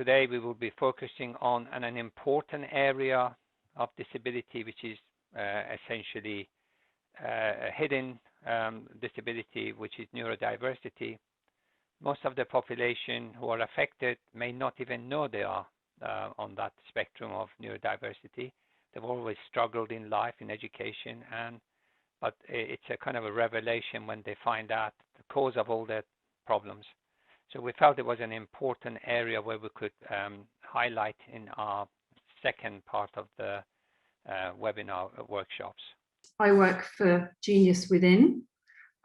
today we will be focusing on an important area of disability, which is essentially a hidden disability, which is neurodiversity. Most of the population who are affected may not even know they are on that spectrum of neurodiversity. They've always struggled in life, in education, but it's a kind of a revelation when they find out the cause of all their problems. So we felt it was an important area where we could highlight in our second part of the webinar workshops. I work for Genius Within,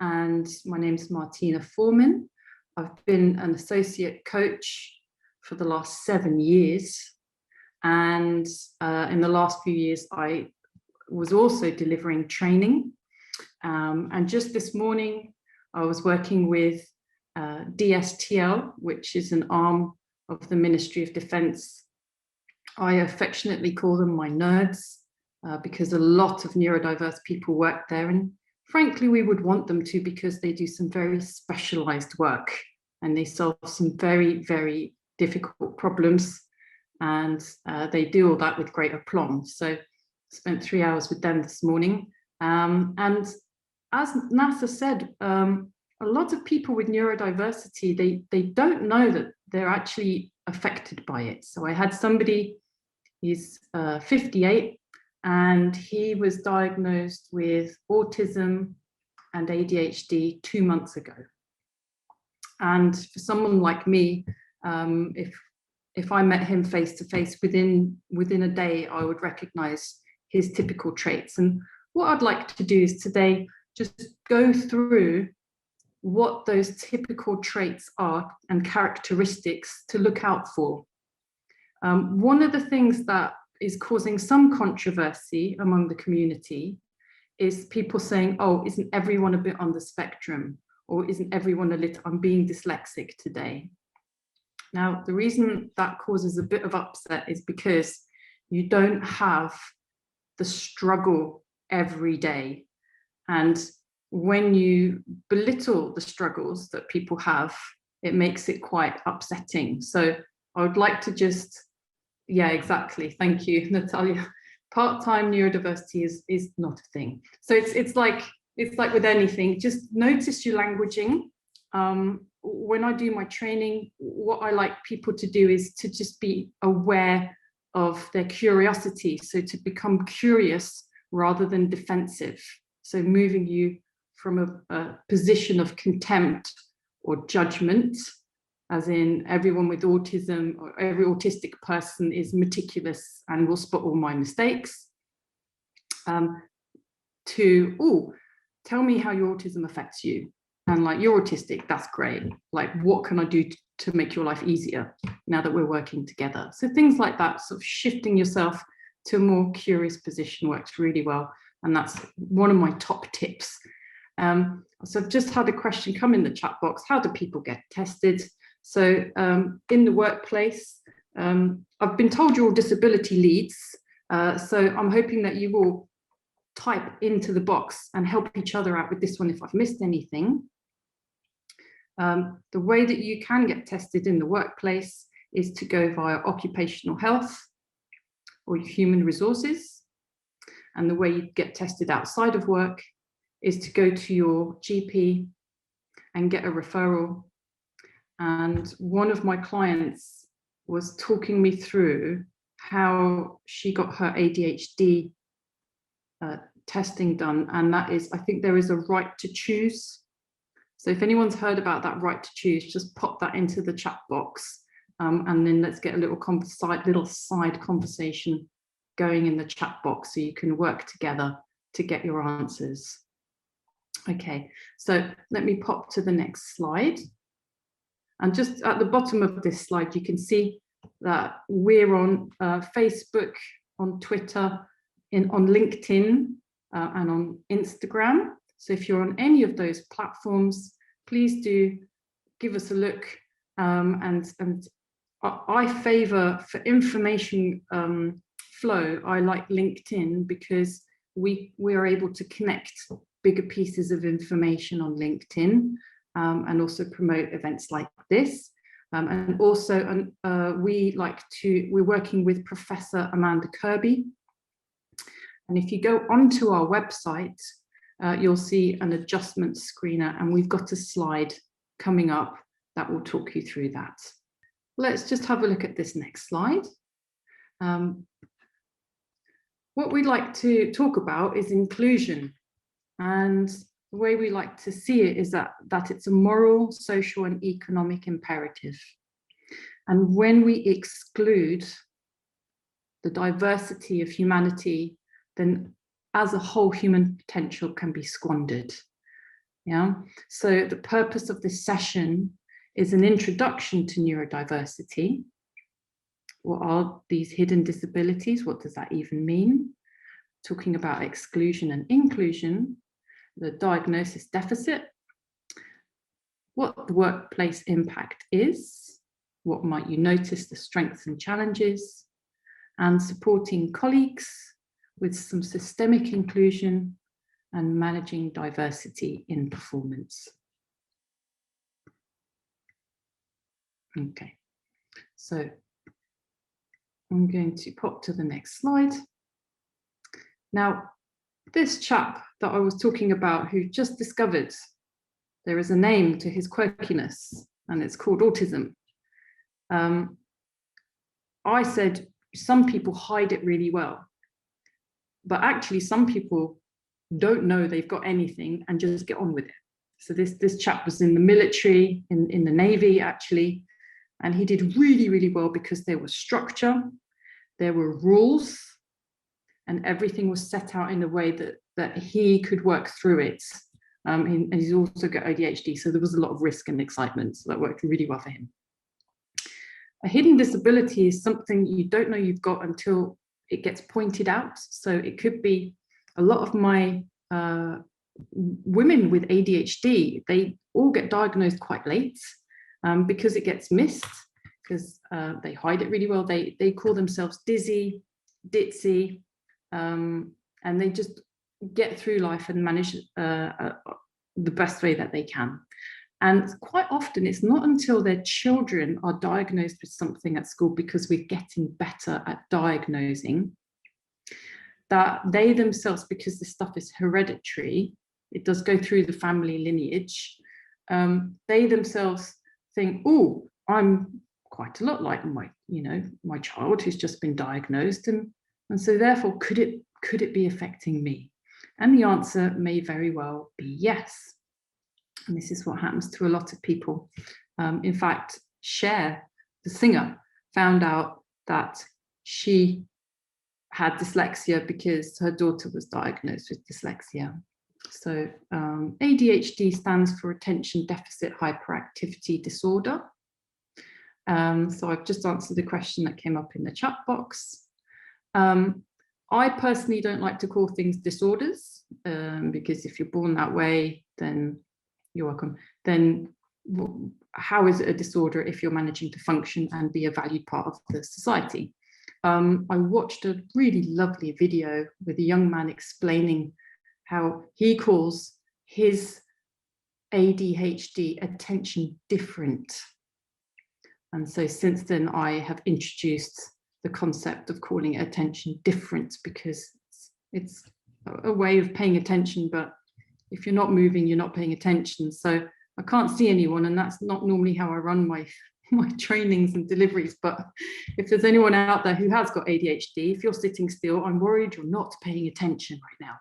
and my name is Martina Foreman. I've been an associate coach for the last 7 years, and in the last few years I was also delivering training, and just this morning I was working with DSTL, which is an arm of the Ministry of Defence. I affectionately call them my nerds because a lot of neurodiverse people work there, and frankly we would want them to, because they do some very specialized work and they solve some very, very difficult problems, and they do all that with great aplomb. So I spent 3 hours with them this morning, and as NASA said, a lot of people with neurodiversity, they don't know that they're actually affected by it. So I had somebody, he's 58, and he was diagnosed with autism and ADHD 2 months ago. And for someone like me, if I met him face to face, within a day, I would recognize his typical traits. And what I'd like to do is today just go through what those typical traits are and characteristics to look out for. One of the things that is causing some controversy among the community is people saying, oh, isn't everyone a bit on the spectrum? Or isn't everyone a little, I'm being dyslexic today. Now, the reason that causes a bit of upset is because you don't have the struggle every day. And when you belittle the struggles that people have, it makes it quite upsetting. So I would like to just, yeah, exactly. Thank you, Natalia. Part-time neurodiversity is not a thing. So it's like with anything, just notice your languaging. When I do my training, what I like people to do is to just be aware of their curiosity. So to become curious rather than defensive. So moving you from a position of contempt or judgment, as in everyone with autism or every autistic person is meticulous and will spot all my mistakes, to, oh, tell me how your autism affects you. And like, you're autistic, that's great. Like, what can I do to make your life easier now that we're working together? So things like that, sort of shifting yourself to a more curious position works really well. And that's one of my top tips. So I've just had a question come in the chat box. How do people get tested? So in the workplace, I've been told you're all disability leads. So I'm hoping that you will type into the box and help each other out with this one if I've missed anything. The way that you can get tested in the workplace is to go via occupational health or human resources. And the way you get tested outside of work is to go to your GP and get a referral. And one of my clients was talking me through how she got her ADHD testing done, and that is, I think there is a right to choose. So if anyone's heard about that right to choose, just pop that into the chat box, and then let's get a little side conversation going in the chat box so you can work together to get your answers. Okay, so let me pop to the next slide. And just at the bottom of this slide, you can see that we're on Facebook, on Twitter, on LinkedIn, and on Instagram. So if you're on any of those platforms, please do give us a look. And I favor, for information flow, I like LinkedIn because we are able to connect bigger pieces of information on LinkedIn, and also promote events like this. And also we're working with Professor Amanda Kirby. And if you go onto our website, you'll see an adjustment screener, and we've got a slide coming up that will talk you through that. Let's just have a look at this next slide. What we'd like to talk about is inclusion. And the way we like to see it is that it's a moral, social, and economic imperative. And when we exclude the diversity of humanity, then as a whole, human potential can be squandered. Yeah. So the purpose of this session is an introduction to neurodiversity. What are these hidden disabilities? What does that even mean? Talking about exclusion and inclusion, the diagnosis deficit, what the workplace impact is, what might you notice the strengths and challenges, and supporting colleagues with some systemic inclusion and managing diversity in performance. Okay, so I'm going to pop to the next slide. Now, this chap that I was talking about, who just discovered there is a name to his quirkiness, and it's called autism. I said some people hide it really well, but actually some people don't know they've got anything and just get on with it. So this chap was in the military, in the Navy actually, and he did really, really well because there was structure, there were rules, and everything was set out in a way that he could work through it. And he's also got ADHD, so there was a lot of risk and excitement, so that worked really well for him. A hidden disability is something you don't know you've got until it gets pointed out. So it could be a lot of my women with ADHD, they all get diagnosed quite late because it gets missed, because they hide it really well. They call themselves dizzy, ditzy, and they just get through life and manage the best way that they can. And quite often it's not until their children are diagnosed with something at school, because we're getting better at diagnosing, that they themselves, because this stuff is hereditary, it does go through the family lineage, they themselves think, oh, I'm quite a lot like my child who's just been diagnosed, and so therefore could it be affecting me? And the answer may very well be yes. And this is what happens to a lot of people. In fact, Cher, the singer, found out that she had dyslexia because her daughter was diagnosed with dyslexia. So ADHD stands for Attention Deficit Hyperactivity Disorder. So I've just answered the question that came up in the chat box. I personally don't like to call things disorders, because if you're born that way, then you're welcome. Then how is it a disorder if you're managing to function and be a valued part of the society? I watched a really lovely video with a young man explaining how he calls his ADHD attention different. And so since then, I have introduced the concept of calling it attention different, because it's a way of paying attention, but if you're not moving, you're not paying attention. So I can't see anyone, and that's not normally how I run my trainings and deliveries. But if there's anyone out there who has got ADHD, if you're sitting still, I'm worried you're not paying attention right now.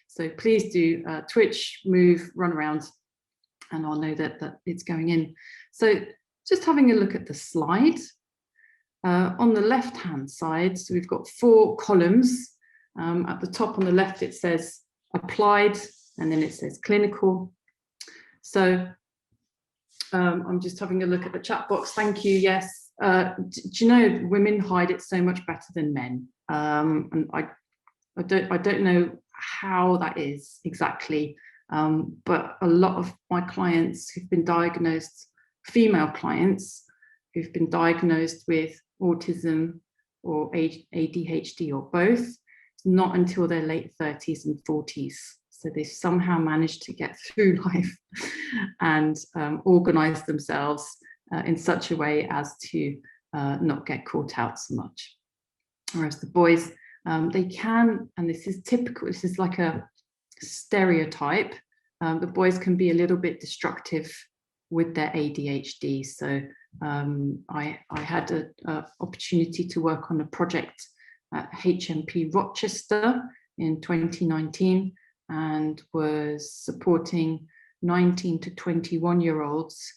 So please do twitch, move, run around, and I'll know that it's going in. So just having a look at the slide. On the left-hand side, so we've got 4 columns. At the top on the left, it says applied, and then it says clinical. So I'm just having a look at the chat box. Thank you. Yes. Do you know women hide it so much better than men? And I don't know how that is exactly, but a lot of my clients who've been diagnosed, female clients who've been diagnosed with autism or ADHD or both, it's not until their late 30s and 40s. So they somehow managed to get through life and organize themselves in such a way as to not get caught out so much. Whereas the boys, they can, and this is typical, this is like a stereotype, the boys can be a little bit destructive with their ADHD. So I had an opportunity to work on a project at HMP Rochester in 2019 and was supporting 19 to 21-year-olds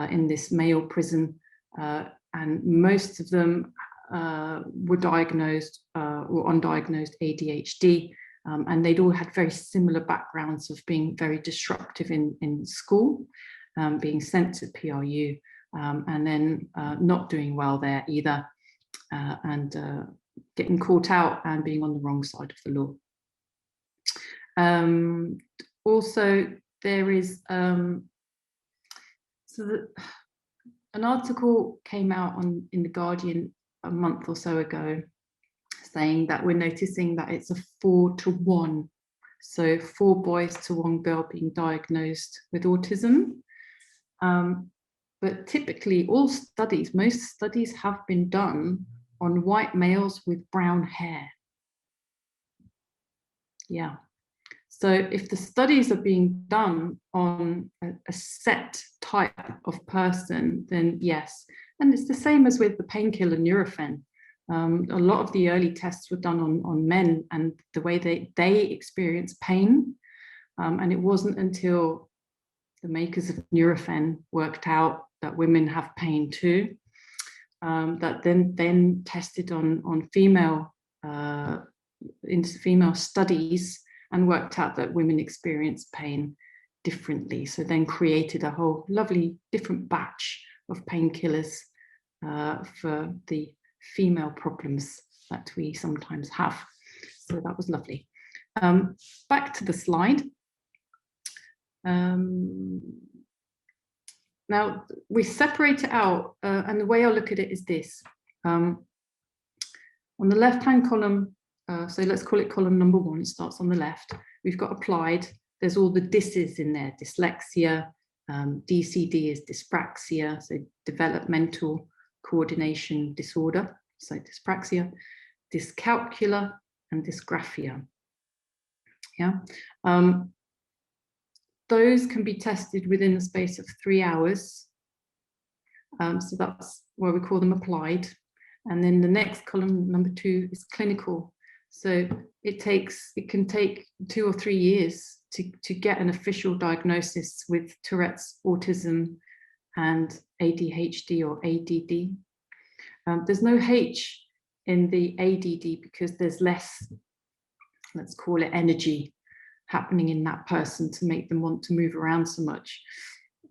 in this male prison, and most of them were diagnosed or undiagnosed ADHD, and they'd all had very similar backgrounds of being very disruptive in school, being sent to PRU, and then not doing well there either, and getting caught out and being on the wrong side of the law. Also, there is an article came out in The Guardian a month or so ago saying that we're noticing that it's a 4 to 1. So 4 boys to 1 girl being diagnosed with autism. But typically most studies have been done on white males with brown hair. Yeah. So if the studies are being done on a set type of person, then yes. And it's the same as with the painkiller Nurofen. A lot of the early tests were done on men and the way they experience pain. And it wasn't until the makers of Nurofen worked out that women have pain too, that then tested on female studies and worked out that women experience pain differently. So then created a whole lovely different batch of painkillers for the female problems that we sometimes have. So that was lovely. Back to the slide. Now we separate it out, and the way I look at it is this. On the left-hand column, so let's call it column number 1, it starts on the left. We've got applied, there's all the DISs in there, dyslexia, DCD is dyspraxia, so developmental coordination disorder, so dyspraxia, dyscalculia, and dysgraphia. Yeah, those can be tested within the space of 3 hours. So that's why we call them applied. And then the next column, number 2, is clinical. So it can take 2 or 3 years to get an official diagnosis with Tourette's, autism, and ADHD or ADD. There's no H in the ADD because there's less, let's call it, energy happening in that person to make them want to move around so much.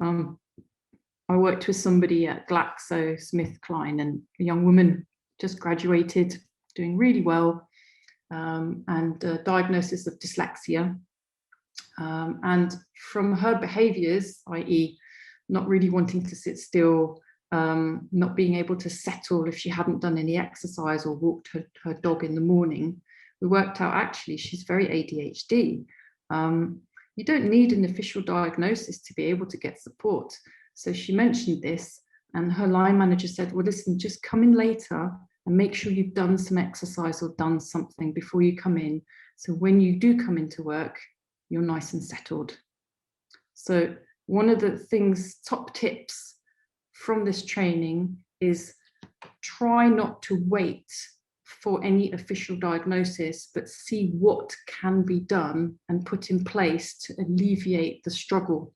I worked with somebody at GlaxoSmithKline, and a young woman just graduated, doing really well, and diagnosis of dyslexia. And from her behaviors, i.e. not really wanting to sit still, not being able to settle if she hadn't done any exercise or walked her dog in the morning, we worked out actually she's very ADHD. You don't need an official diagnosis to be able to get support. So she mentioned this, and her line manager said, well, listen, just come in later and make sure you've done some exercise or done something before you come in. So when you do come into work, you're nice and settled. So one of the things, top tips from this training is try not to wait for any official diagnosis, but see what can be done and put in place to alleviate the struggle.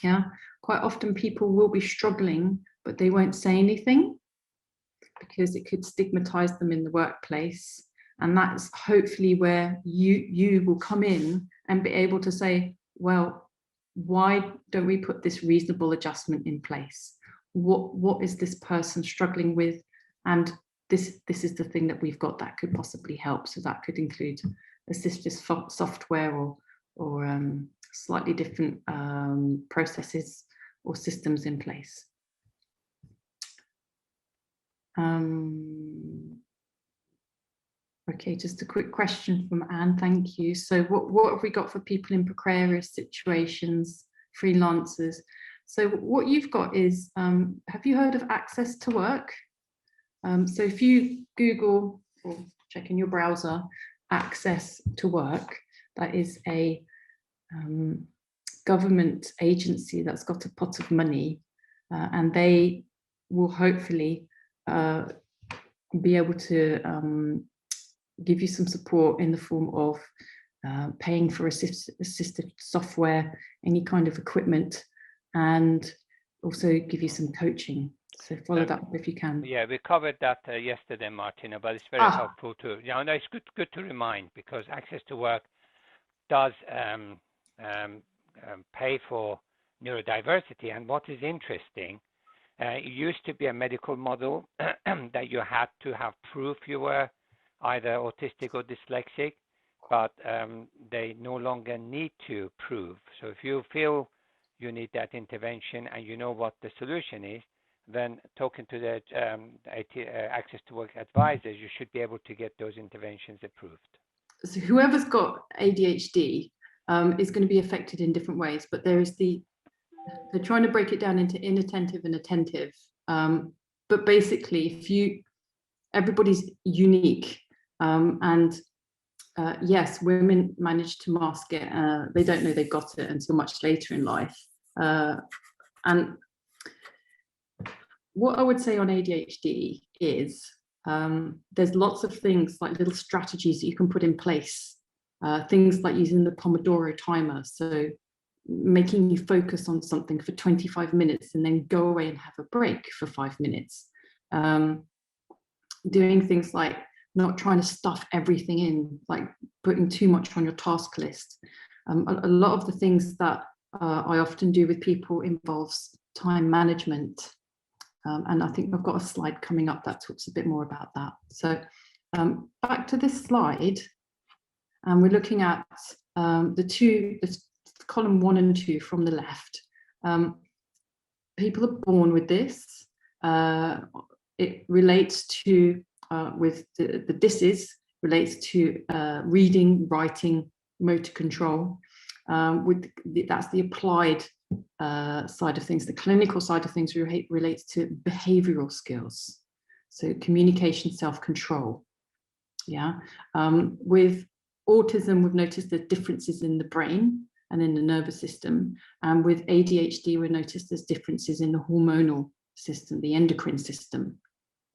Yeah, quite often people will be struggling, but they won't say anything because it could stigmatize them in the workplace. And that's hopefully where you will come in and be able to say, well, why don't we put this reasonable adjustment in place? What is this person struggling with? And this is the thing that we've got that could possibly help. So that could include assistive software or slightly different processes or systems in place. Okay, just a quick question from Anne, thank you. So what have we got for people in precarious situations, freelancers? So what you've got is, have you heard of Access to Work? So if you Google or check in your browser, Access to Work, that is a government agency that's got a pot of money, and they will hopefully be able to give you some support in the form of paying for assistive software, any kind of equipment, and also give you some coaching. So follow that up if you can. Yeah, we covered that yesterday, Martina, but it's very helpful to, no, it's good to remind, because Access to Work does pay for neurodiversity. And what is interesting, it used to be a medical model that you had to have proof you were either autistic or dyslexic, but they no longer need to prove. So if you feel you need that intervention and you know what the solution is, then talking to the Access to Work advisors, you should be able to get those interventions approved. So whoever's got ADHD is going to be affected in different ways, but there is they're trying to break it down into inattentive and attentive. But basically, everybody's unique, and yes, women manage to mask it. They don't know they've got it until much later in life. And what I would say on ADHD is there's lots of things like little strategies that you can put in place. Things like using the Pomodoro timer, so making you focus on something for 25 minutes and then go away and have a break for 5 minutes. Doing things like not trying to stuff everything in, like putting too much on your task list. A lot of the things that I often do with people involves time management. And I think I've got a slide coming up that talks a bit more about that. So back to this slide, and we're looking at the column 1 and 2 from the left. People are born with this. It relates to, with the DISs, relates to reading, writing, motor control. That's the applied side of things. The clinical side of things relates to behavioral skills, so communication, self-control. Yeah. With autism, we've noticed the differences in the brain and in the nervous system, and with ADHD, we noticed there's differences in the hormonal system, the endocrine system.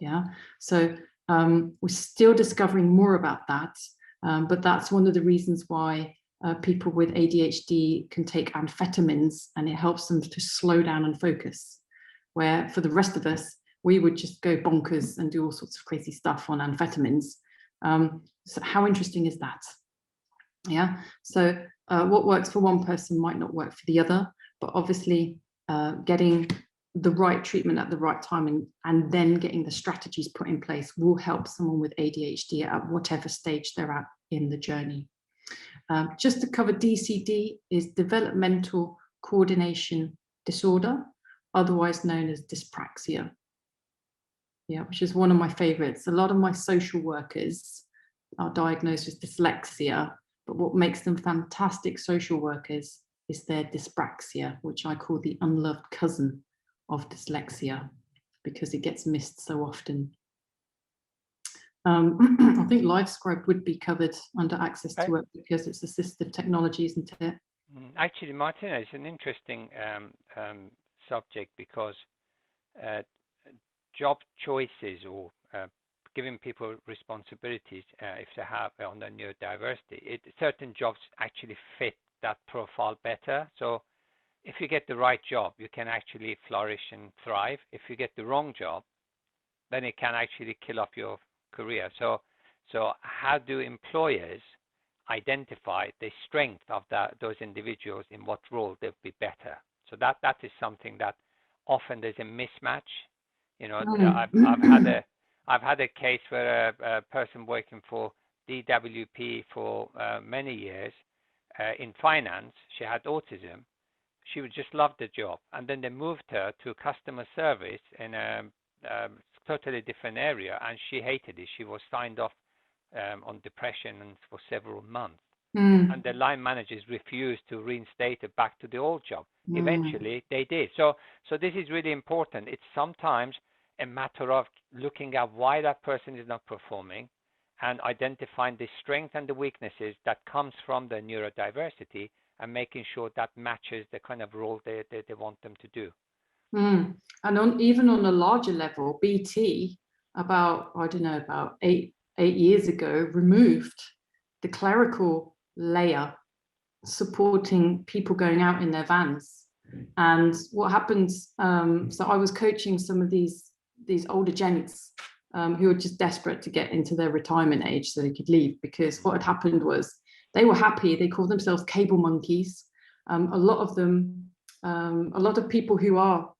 Yeah. So we're still discovering more about that, but that's one of the reasons why people with ADHD can take amphetamines, and it helps them to slow down and focus, where for the rest of us, we would just go bonkers and do all sorts of crazy stuff on amphetamines. So how interesting is that? Yeah, so what works for one person might not work for the other, but obviously getting the right treatment at the right time and then getting the strategies put in place will help someone with ADHD at whatever stage they're at in the journey. Just to cover, DCD is developmental coordination disorder, otherwise known as dyspraxia. Yeah, which is one of my favorites. A lot of my social workers are diagnosed with dyslexia, but what makes them fantastic social workers is their dyspraxia, which I call the unloved cousin of dyslexia, because it gets missed so often. I think LiveScribe would be covered under Access to Work because it's assistive technology, isn't it? Actually, Martina, it's an interesting subject, because job choices or giving people responsibilities, if they have on the neurodiversity, certain jobs actually fit that profile better. So if you get the right job, you can actually flourish and thrive. If you get the wrong job, then it can actually kill off your career. So how do employers identify the strength of those individuals, in what role they'll be better? So that is something that often there's a mismatch. You know, I've had a case where a person working for DWP for many years in finance, she had autism. She would just love the job, and then they moved her to customer service in a totally different area, and she hated it. She was signed off on depression and for several months. and the line managers refused to reinstate it back to the old job. Mm. Eventually, they did. So this is really important. It's sometimes a matter of looking at why that person is not performing and identifying the strengths and the weaknesses that comes from the neurodiversity and making sure that matches the kind of role they want them to do. Mm. And even on a larger level, BT, about, I don't know, about eight years ago, removed the clerical layer supporting people going out in their vans. And what happens, so I was coaching some of these older gents who were just desperate to get into their retirement age so they could leave, because what had happened was they were happy. They called themselves cable monkeys. A lot of them, a lot of people who are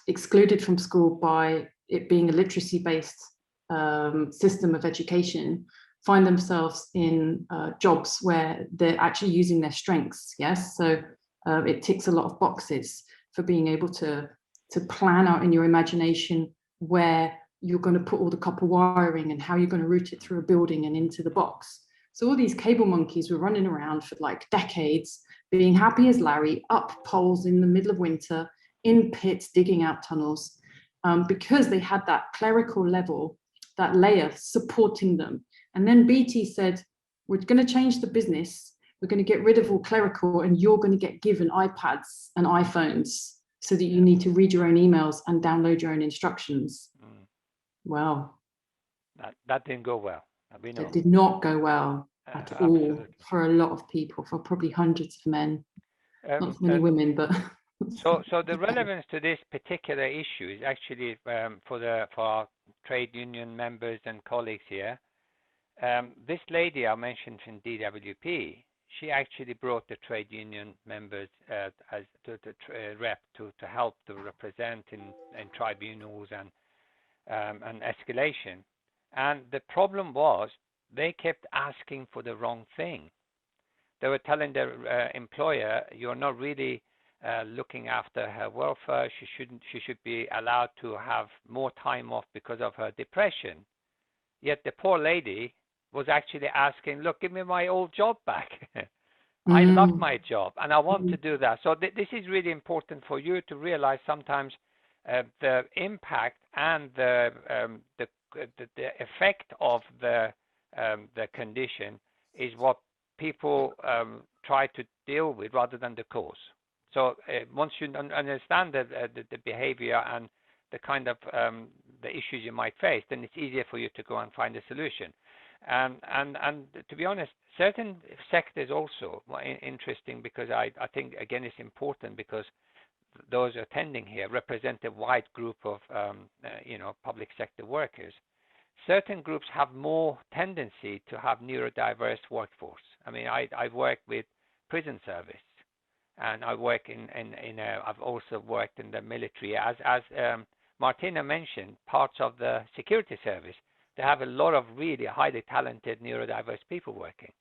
excluded from school by it being a literacy-based system of education, find themselves in jobs where they're actually using their strengths. Yes, so it ticks a lot of boxes for being able to plan out in your imagination where you're going to put all the copper wiring and how you're going to route it through a building and into the box. So all these cable monkeys were running around for like decades, being happy as Larry, up poles in the middle of winter, in pits, digging out tunnels, because they had that clerical level, that layer supporting them. And then BT said, we're going to change the business. We're going to get rid of all clerical, and you're going to get given iPads and iPhones so that you need to read your own emails and download your own instructions. Well, that didn't go well. We know. It did not go well at all for a lot of people, for probably hundreds of men, not so many women, but. So the relevance to this particular issue is actually for our trade union members and colleagues here. This lady I mentioned from DWP, she actually brought the trade union members as the rep to help to represent in tribunals and escalation. And the problem was they kept asking for the wrong thing. They were telling their employer, "You're not really looking after her welfare. She should be allowed to have more time off because of her depression." Yet the poor lady was actually asking, "Look, give me my old job back. I love my job and I want to do that." So this is really important for you to realize sometimes the impact and the effect of the condition is what people try to deal with rather than the cause. So once you understand the behavior and the kind of the issues you might face, then it's easier for you to go and find a solution. And to be honest, certain sectors also interesting, because I think again it's important because those attending here represent a wide group of public sector workers. Certain groups have more tendency to have neurodiverse workforce. I mean, I work with prison service, and I work I've also worked in the military. As Martina mentioned, parts of the security service, they have a lot of really highly talented neurodiverse people working.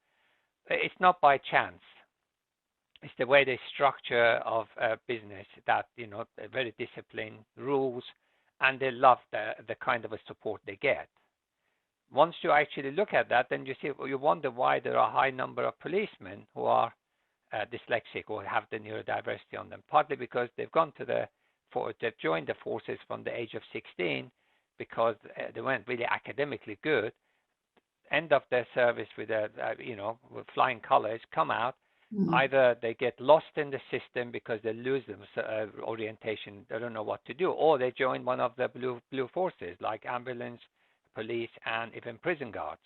It's not by chance. It's the way they structure of business that, very disciplined rules, and they love the kind of a support they get. Once you actually look at that, then you wonder why there are a high number of policemen who are dyslexic or have the neurodiversity on them. Partly because they've joined the forces from the age of 16 because they weren't really academically good. End of their service with with flying colors, come out. Either they get lost in the system because they lose them orientation, they don't know what to do, or they join one of the blue forces like ambulance, police, and even prison guards.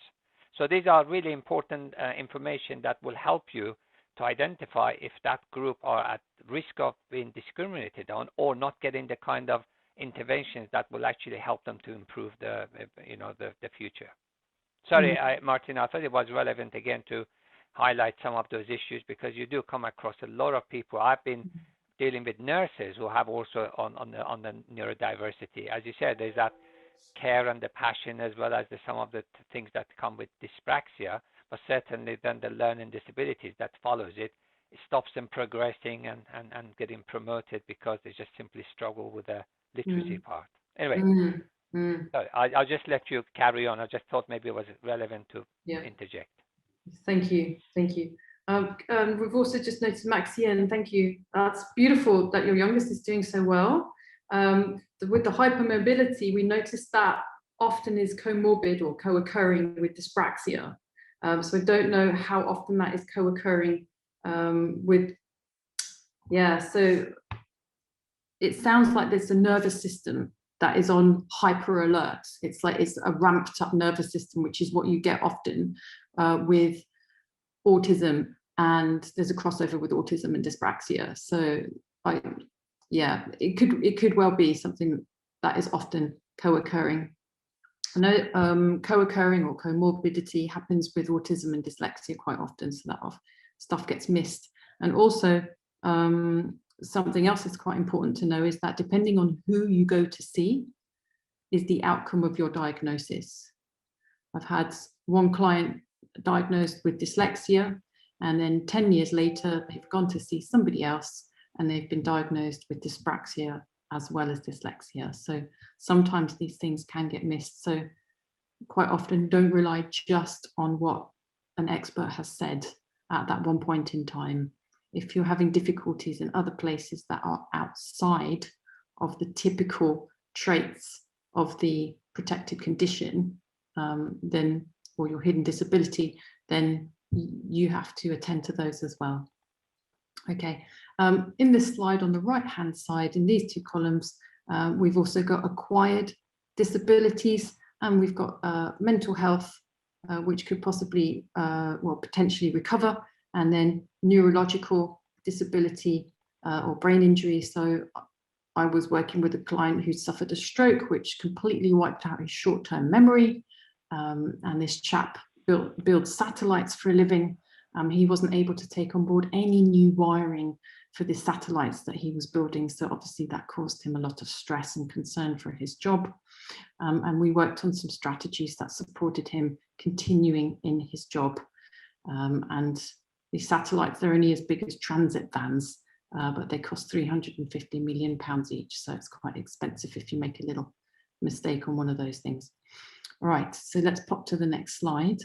So these are really important information that will help you to identify if that group are at risk of being discriminated on or not getting the kind of interventions that will actually help them to improve the future. Sorry, Martina, I thought it was relevant again to highlight some of those issues because you do come across a lot of people. I've been dealing with nurses who have also on the neurodiversity. As you said, there's that care and the passion as well as some of the things that come with dyspraxia, but certainly then the learning disabilities that follows it stops them progressing and getting promoted because they just simply struggle with the literacy part. Anyway, sorry, I'll just let you carry on. I just thought maybe it was relevant to interject. Thank you, thank you. We've also just noticed Maxienne, thank you. That's beautiful that your youngest is doing so well. With the hypermobility, we noticed that often is comorbid or co-occurring with dyspraxia. So I don't know how often that is co-occurring with, yeah, so it sounds like there's a nervous system that is on hyper alert. It's like it's a ramped up nervous system, which is what you get often with autism, and there's a crossover with autism and dyspraxia. So yeah, it could well be something that is often co-occurring. I know co-occurring or comorbidity happens with autism and dyslexia quite often, so that stuff gets missed. And also something else that's quite important to know is that depending on who you go to see is the outcome of your diagnosis. I've had one client diagnosed with dyslexia, and then 10 years later, they've gone to see somebody else and they've been diagnosed with dyspraxia as well as dyslexia. So sometimes these things can get missed. So quite often don't rely just on what an expert has said at that one point in time. If you're having difficulties in other places that are outside of the typical traits of the protected condition, then, or your hidden disability, then you have to attend to those as well. Okay, in this slide on the right hand side, in these two columns, we've also got acquired disabilities, and we've got mental health, which could possibly, well, potentially recover, and then neurological disability or brain injury. So I was working with a client who suffered a stroke, which completely wiped out his short-term memory. And this chap builds satellites for a living. He wasn't able to take on board any new wiring for the satellites that he was building. So obviously that caused him a lot of stress and concern for his job. And we worked on some strategies that supported him continuing in his job. And the satellites, they're only as big as transit vans, but they cost £350 million each. So it's quite expensive if you make a little mistake on one of those things. All right, so let's pop to the next slide.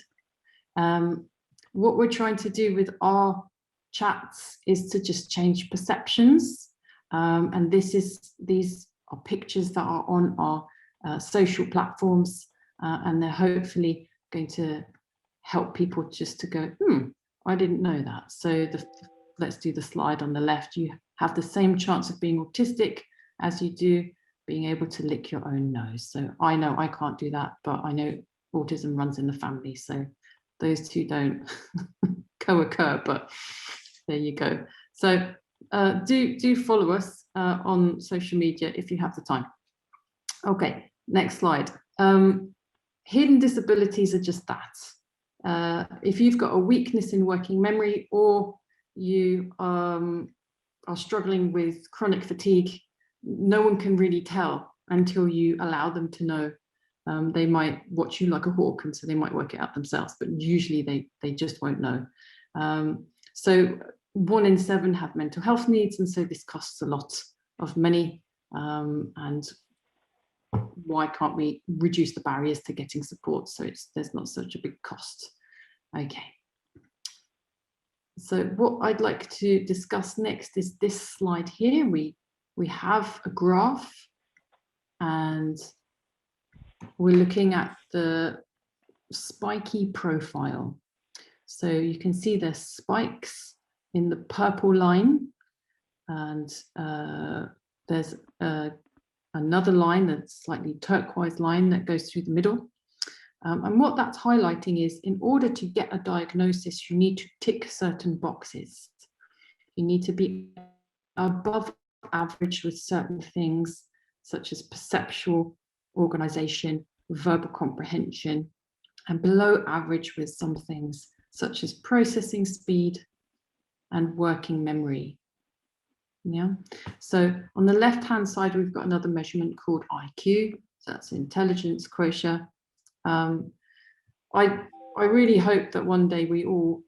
What we're trying to do with our chats is to just change perceptions. And these are pictures that are on our social platforms, and they're hopefully going to help people just to go, I didn't know that. So let's do the slide on the left. You have the same chance of being autistic as you do being able to lick your own nose. So I know I can't do that, but I know autism runs in the family. So those two don't co-occur, but there you go. So do follow us on social media if you have the time. Okay, next slide. Hidden disabilities are just that. If you've got a weakness in working memory, or you are struggling with chronic fatigue, no one can really tell until you allow them to know. They might watch you like a hawk, and so they might work it out themselves, but usually they just won't know. So 1 in 7 have mental health needs, and so this costs a lot of money. And why can't we reduce the barriers to getting support so there's not such a big cost? Okay. So what I'd like to discuss next is this slide here. We have a graph, and we're looking at the spiky profile. So you can see there's spikes in the purple line, and there's another line, that's slightly turquoise line, that goes through the middle. And what that's highlighting is, in order to get a diagnosis, you need to tick certain boxes. You need to be above average with certain things, such as perceptual organization, verbal comprehension, and below average with some things such as processing speed and working memory. Yeah. So on the left hand side, we've got another measurement called IQ. So that's intelligence quotient. I really hope that one day we all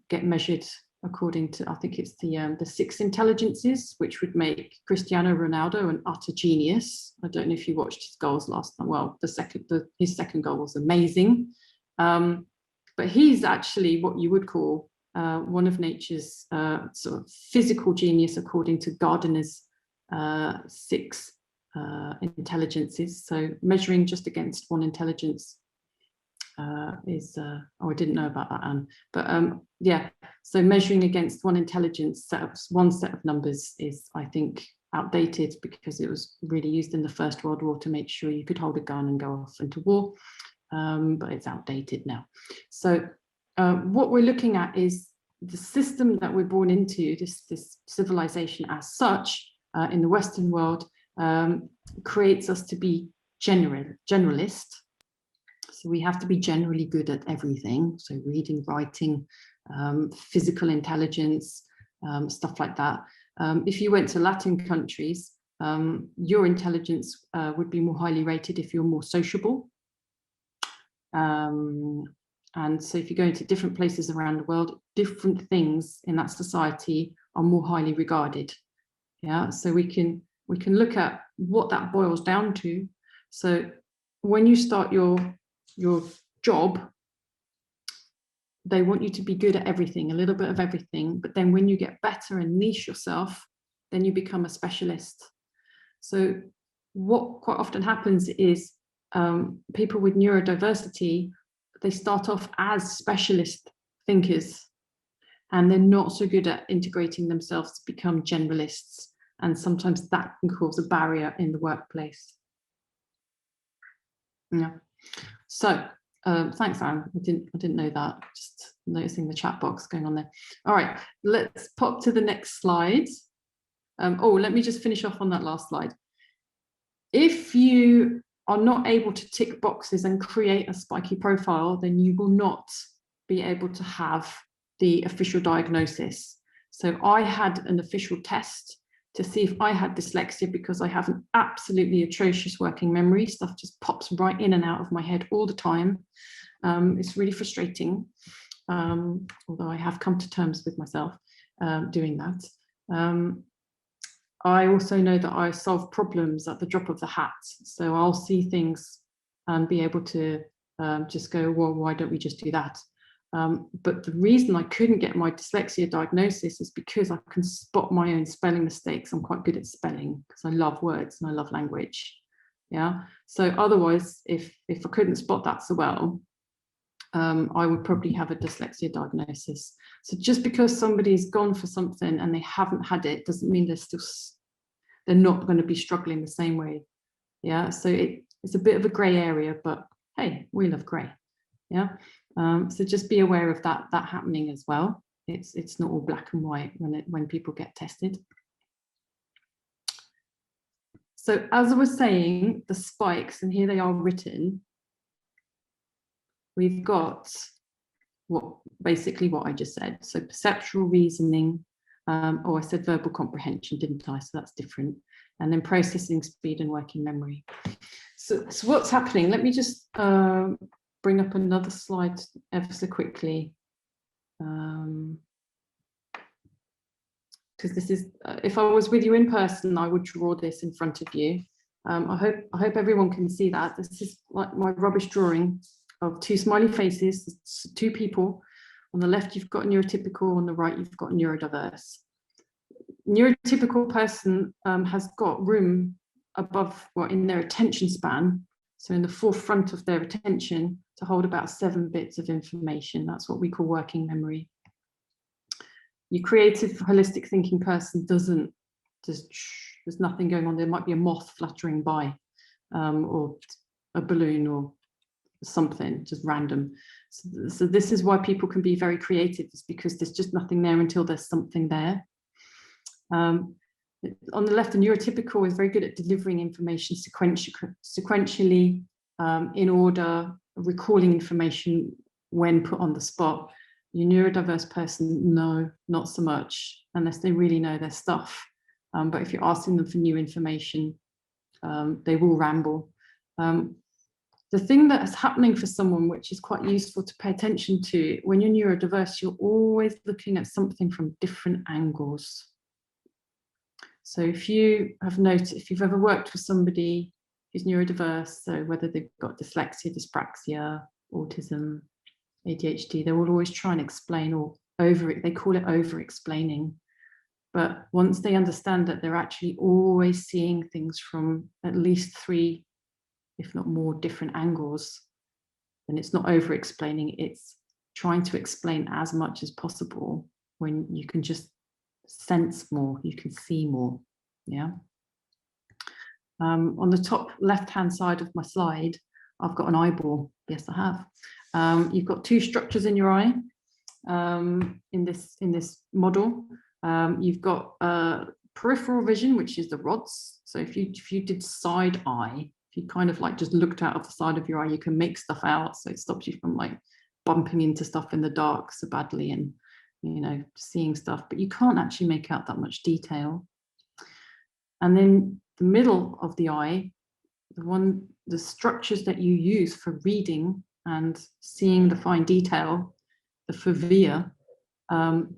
get measured according to, I think it's the 6 intelligences, which would make Cristiano Ronaldo an utter genius. I don't know if you watched his goals last time. Well, his second goal was amazing. But he's actually what you would call one of nature's sort of physical genius, according to Gardner's 6 intelligences. So measuring just against one intelligence is, oh, I didn't know about that, Anne. But yeah, so measuring against one intelligence, one set of numbers is, I think, outdated, because it was really used in the First World War to make sure you could hold a gun and go off into war. But it's outdated now. So what we're looking at is the system that we're born into, this civilization as such, in the Western world, creates us to be generalist. So we have to be generally good at everything. So reading, writing, physical intelligence, stuff like that. If you went to Latin countries, your intelligence would be more highly rated if you're more sociable. And so if you go into different places around the world, different things in that society are more highly regarded. Yeah, so we can look at what that boils down to. So when you start your job, they want you to be good at everything, a little bit of everything. But then when you get better and niche yourself, then you become a specialist. So what quite often happens is people with neurodiversity, they start off as specialist thinkers, and they're not so good at integrating themselves to become generalists. And sometimes that can cause a barrier in the workplace. Yeah. So thanks, Anne. I didn't know that. Just noticing the chat box going on there. All right, let's pop to the next slide. Oh, let me just finish off on that last slide. If you are not able to tick boxes and create a spiky profile, then you will not be able to have the official diagnosis. So I had an official test to see if I had dyslexia, because I have an absolutely atrocious working memory. Stuff just pops right in and out of my head all the time. It's really frustrating, although I have come to terms with myself doing that. I also know that I solve problems at the drop of the hat. So I'll see things and be able to just go, well, why don't we just do that? But the reason I couldn't get my dyslexia diagnosis is because I can spot my own spelling mistakes. I'm quite good at spelling because I love words and I love language. Yeah. So otherwise, if I couldn't spot that so well, I would probably have a dyslexia diagnosis. So just because somebody's gone for something and they haven't had it doesn't mean they're not going to be struggling the same way. Yeah. So it's a bit of a grey area, but hey, we love grey. Yeah. So just be aware of that happening as well. It's not all black and white when people get tested. So as I was saying, the spikes, and here they are written. We've got basically what I just said. So perceptual reasoning. I said verbal comprehension, didn't I? So that's different. And then processing speed and working memory. So what's happening? Let me just bring up another slide ever so quickly. Because this is, if I was with you in person, I would draw this in front of you. I hope everyone can see that. This is like my rubbish drawing of 2 smiley faces, 2 people. On the left, you've got neurotypical, on the right, you've got neurodiverse. Neurotypical person has got room above, in their attention span, so in the forefront of their attention, to hold about 7 bits of information. That's what we call working memory. Your creative, holistic thinking person there's nothing going on. There might be a moth fluttering by, or a balloon or something, just random. So this is why people can be very creative, is because there's just nothing there until there's something there. On the left, the neurotypical is very good at delivering information sequentially, in order, recalling information when put on the spot. Your neurodiverse person, no, not so much, unless they really know their stuff. But if you're asking them for new information, they will ramble. The thing that's happening for someone, which is quite useful to pay attention to, when you're neurodiverse, you're always looking at something from different angles. So if you have noticed, if you've ever worked with somebody who's neurodiverse, so whether they've got dyslexia, dyspraxia, autism, ADHD, they will always try and explain or they call it over-explaining. But once they understand that they're actually always seeing things from at least 3, if not more, different angles, then it's not over-explaining, it's trying to explain as much as possible when you can just sense more, you can see more. Yeah. On the top left-hand side of my slide, I've got an eyeball. Yes, I have. You've got 2 structures in your eye in this model. You've got peripheral vision, which is the rods. So if you did side eye, if you kind of like just looked out of the side of your eye, you can make stuff out. So it stops you from like bumping into stuff in the dark so badly and, you know, seeing stuff, but you can't actually make out that much detail. And then the middle of the eye, the structures that you use for reading and seeing the fine detail, the fovea,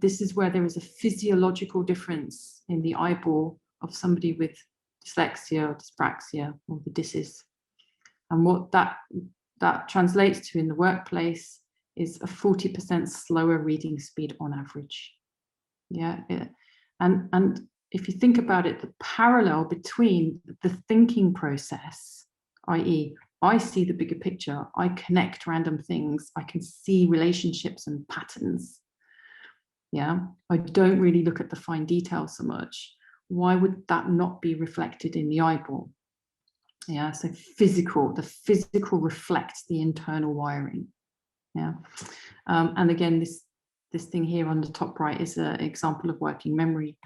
this is where there is a physiological difference in the eyeball of somebody with dyslexia or dyspraxia or the dysis. And what that translates to in the workplace is a 40% slower reading speed on average. Yeah. And if you think about it, the parallel between the thinking process, i.e., I see the bigger picture, I connect random things, I can see relationships and patterns. Yeah, I don't really look at the fine details so much. Why would that not be reflected in the eyeball? Yeah, so the physical reflects the internal wiring. Yeah, and again, this thing here on the top right is an example of working memory.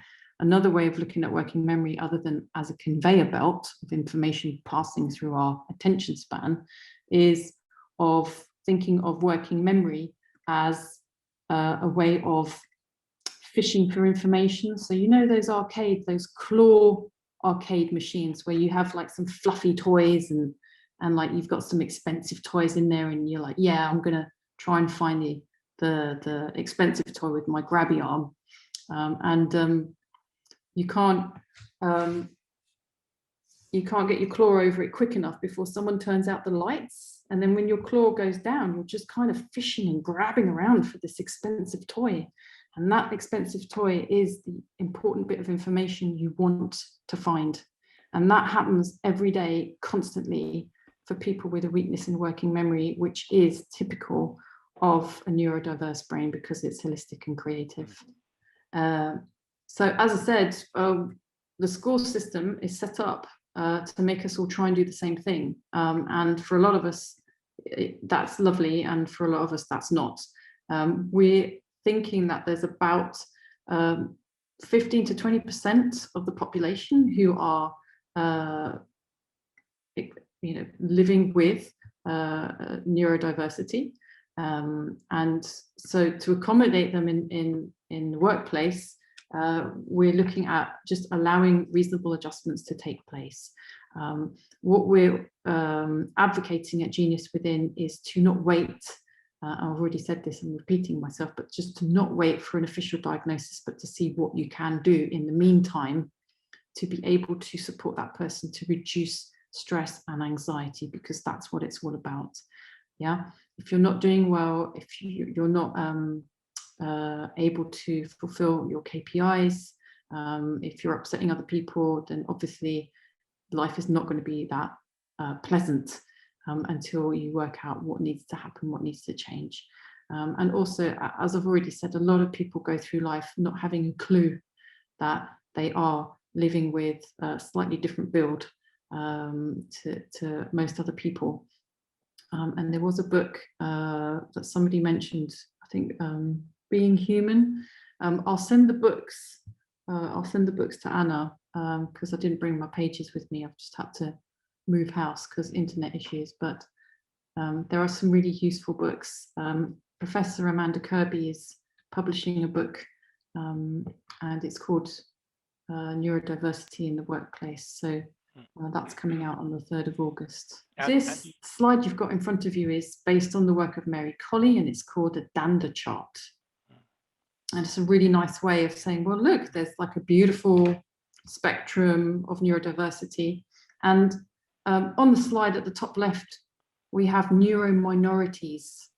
Another way of looking at working memory, other than as a conveyor belt of information passing through our attention span, is of thinking of working memory as a way of fishing for information. So you know those claw arcade machines where you have like some fluffy toys and like you've got some expensive toys in there and you're like, yeah, I'm gonna try and find the expensive toy with my grabby arm, and you can't get your claw over it quick enough before someone turns out the lights, and then when your claw goes down, you're just kind of fishing and grabbing around for this expensive toy, and that expensive toy is the important bit of information you want to find. And that happens every day, constantly, for people with a weakness in working memory, which is typical of a neurodiverse brain because it's holistic and creative. So as I said, the school system is set up to make us all try and do the same thing. And for a lot of us, that's lovely. And for a lot of us, that's not. We're thinking that there's about 15 to 20% of the population who are living with neurodiversity. And so to accommodate them in the workplace, we're looking at just allowing reasonable adjustments to take place. What we're advocating at Genius Within is to not wait. I've already said this, I'm repeating myself, but just to not wait for an official diagnosis, but to see what you can do in the meantime to be able to support that person to reduce stress and anxiety, because that's what it's all about. Yeah, if you're not doing well, if you're not able to fulfill your KPIs, if you're upsetting other people, then obviously life is not going to be that pleasant until you work out what needs to happen, what needs to change. And also, as I've already said, a lot of people go through life not having a clue that they are living with a slightly different build to most other people. And there was a book that somebody mentioned, I think, Being Human. I'll send the books to Anna because I didn't bring my pages with me. I've just had to move house because internet issues, but there are some really useful books. Professor Amanda Kirby is publishing a book and it's called Neurodiversity in the Workplace. So that's coming out on the 3rd of August. This slide you've got in front of you is based on the work of Mary Colley, and it's called a Dander chart. And it's a really nice way of saying, well, look, there's like a beautiful spectrum of neurodiversity. And on the slide at the top left, we have neurominorities.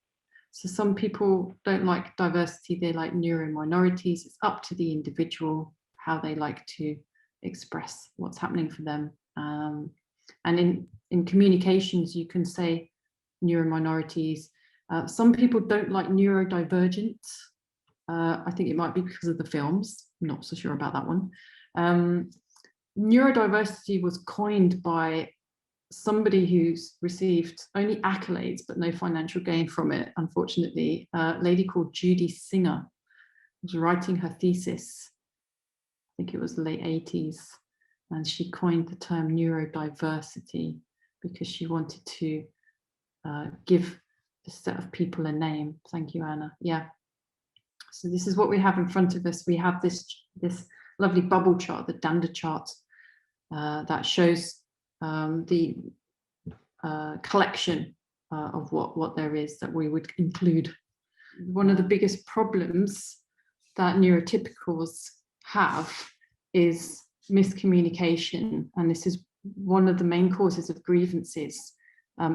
So some people don't like diversity, they like neurominorities. It's up to the individual how they like to express what's happening for them. And in communications, you can say neurominorities. Some people don't like neurodivergent. I think it might be because of the films. I'm not so sure about that one. Neurodiversity was coined by somebody who's received only accolades but no financial gain from it, unfortunately. A lady called Judy Singer was writing her thesis, I think it was the late 80s, and she coined the term neurodiversity because she wanted to give a set of people a name. Thank you, Anna. Yeah. So this is what we have in front of us. We have this lovely bubble chart, the Dander chart, that shows the collection of what there is that we would include. One of the biggest problems that neurotypicals have is miscommunication, and this is one of the main causes of grievances,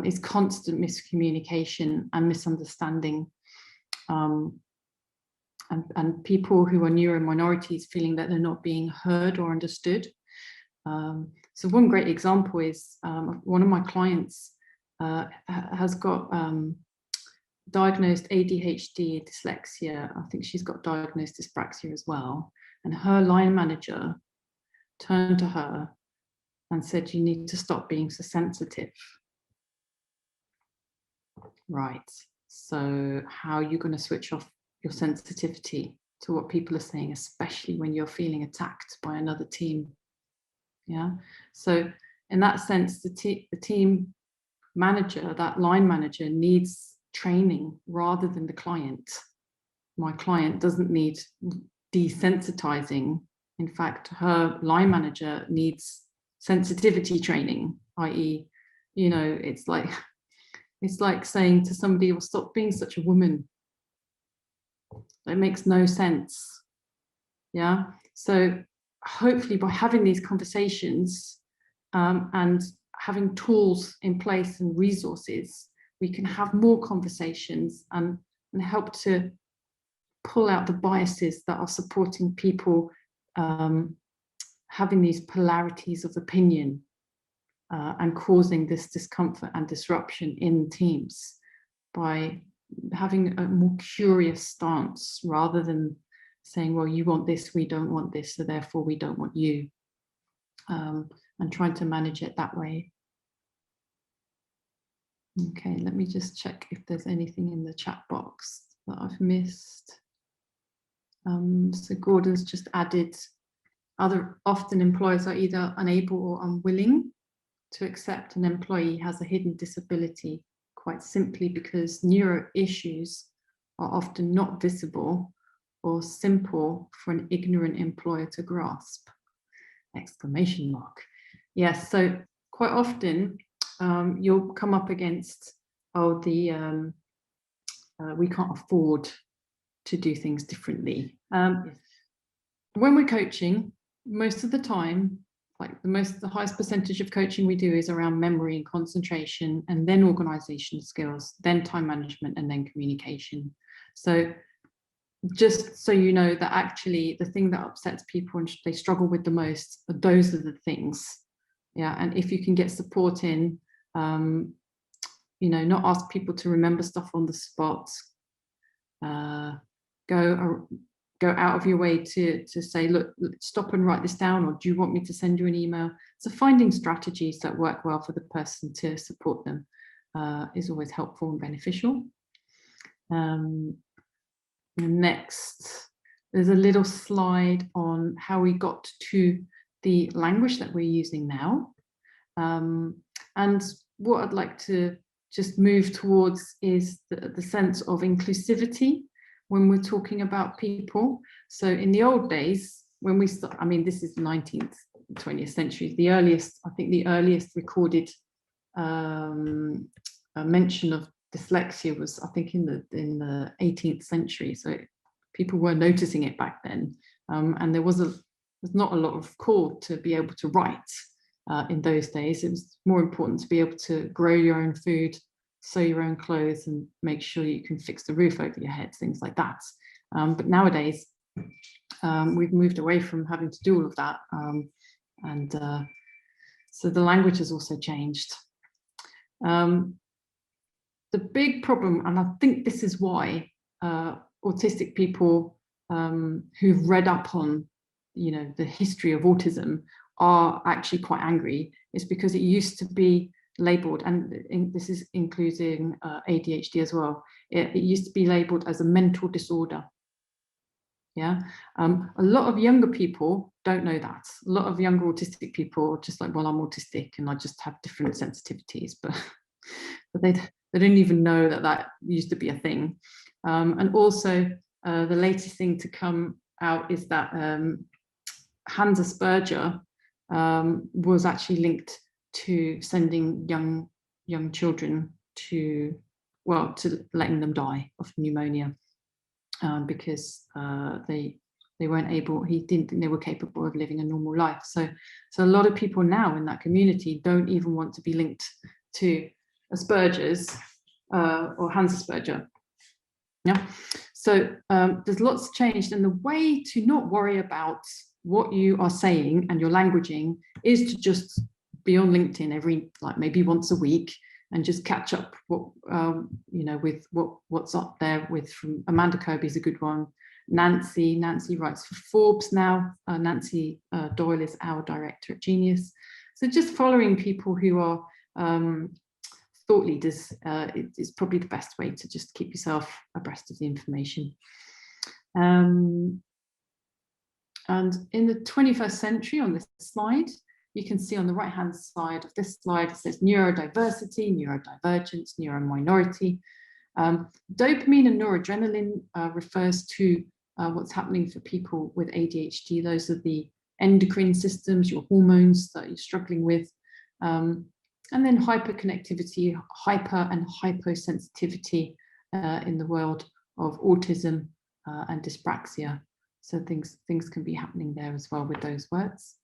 is constant miscommunication and misunderstanding, and people who are neurominorities feeling that they're not being heard or understood. So one great example is one of my clients has got diagnosed ADHD, dyslexia. I think she's got diagnosed dyspraxia as well. And her line manager turned to her and said, "You need to stop being so sensitive." Right. So how are you going to switch off your sensitivity to what people are saying, especially when you're feeling attacked by another team? Yeah. So in that sense, the team manager, that line manager, needs training rather than the client. My client doesn't need desensitizing. In fact, her line manager needs sensitivity training, i.e., you know, it's like saying to somebody, "Well, stop being such a woman." It makes no sense. Yeah. So hopefully by having these conversations and having tools in place and resources, we can have more conversations and help to pull out the biases that are supporting people having these polarities of opinion and causing this discomfort and disruption in teams by having a more curious stance rather than saying, "Well, you want this, we don't want this, so therefore we don't want you," and trying to manage it that way. Okay, let me just check if there's anything in the chat box that I've missed. So Gordon's just added, often employers are either unable or unwilling to accept an employee has a hidden disability, quite simply because neuro issues are often not visible or simple for an ignorant employer to grasp. Exclamation mark. Yes, so quite often you'll come up against, we can't afford to do things differently. When we're coaching, most of the time, like the highest percentage of coaching we do is around memory and concentration, and then organization skills, then time management, and then communication. So just so you know that actually the thing that upsets people and they struggle with the most, those are the things. Yeah, and if you can get support in, you know, not ask people to remember stuff on the spot, go out of your way to say, "Look, stop and write this down," or "Do you want me to send you an email?" So finding strategies that work well for the person to support them is always helpful and beneficial. Next, there's a little slide on how we got to the language that we're using now. And what I'd like to just move towards is the sense of inclusivity when we're talking about people. So in the old days, when we start, I mean, this is 19th, 20th century, the earliest recorded mention of dyslexia was, I think, in the 18th century. So people were noticing it back then. And there's not a lot of call to be able to write in those days. It was more important to be able to grow your own food, sew your own clothes and make sure you can fix the roof over your head, things like that. But nowadays, we've moved away from having to do all of that. So the language has also changed. The big problem, and I think this is why autistic people who've read up on, the history of autism are actually quite angry, is because it used to be labeled, and this is including ADHD as well, it used to be labeled as a mental disorder. Yeah, a lot of younger people don't know that. A lot of younger autistic people are just like, well, I'm autistic and I just have different sensitivities, but they don't even know that used to be a thing. And also the latest thing to come out is that Hans Asperger was actually linked to sending young children to letting them die of pneumonia, because they weren't able, he didn't think they were capable of living a normal life. So a lot of people now in that community don't even want to be linked to Asperger's or Hans Asperger. Yeah, so there's lots changed, and the way to not worry about what you are saying and your languaging is to just be on LinkedIn every, like, maybe once a week, and just catch up with what's up there. With from Amanda Kirby's a good one. Nancy writes for Forbes now. Nancy Doyle is our director at Genius. So just following people who are thought leaders is probably the best way to just keep yourself abreast of the information. And in the 21st century, on this slide, you can see on the right-hand side of this slide, it says neurodiversity, neurodivergence, neurominority. Dopamine and noradrenaline refers to what's happening for people with ADHD. Those are the endocrine systems, your hormones that you're struggling with. And then hyperconnectivity, hyper and hyposensitivity in the world of autism and dyspraxia. So things can be happening there as well with those words.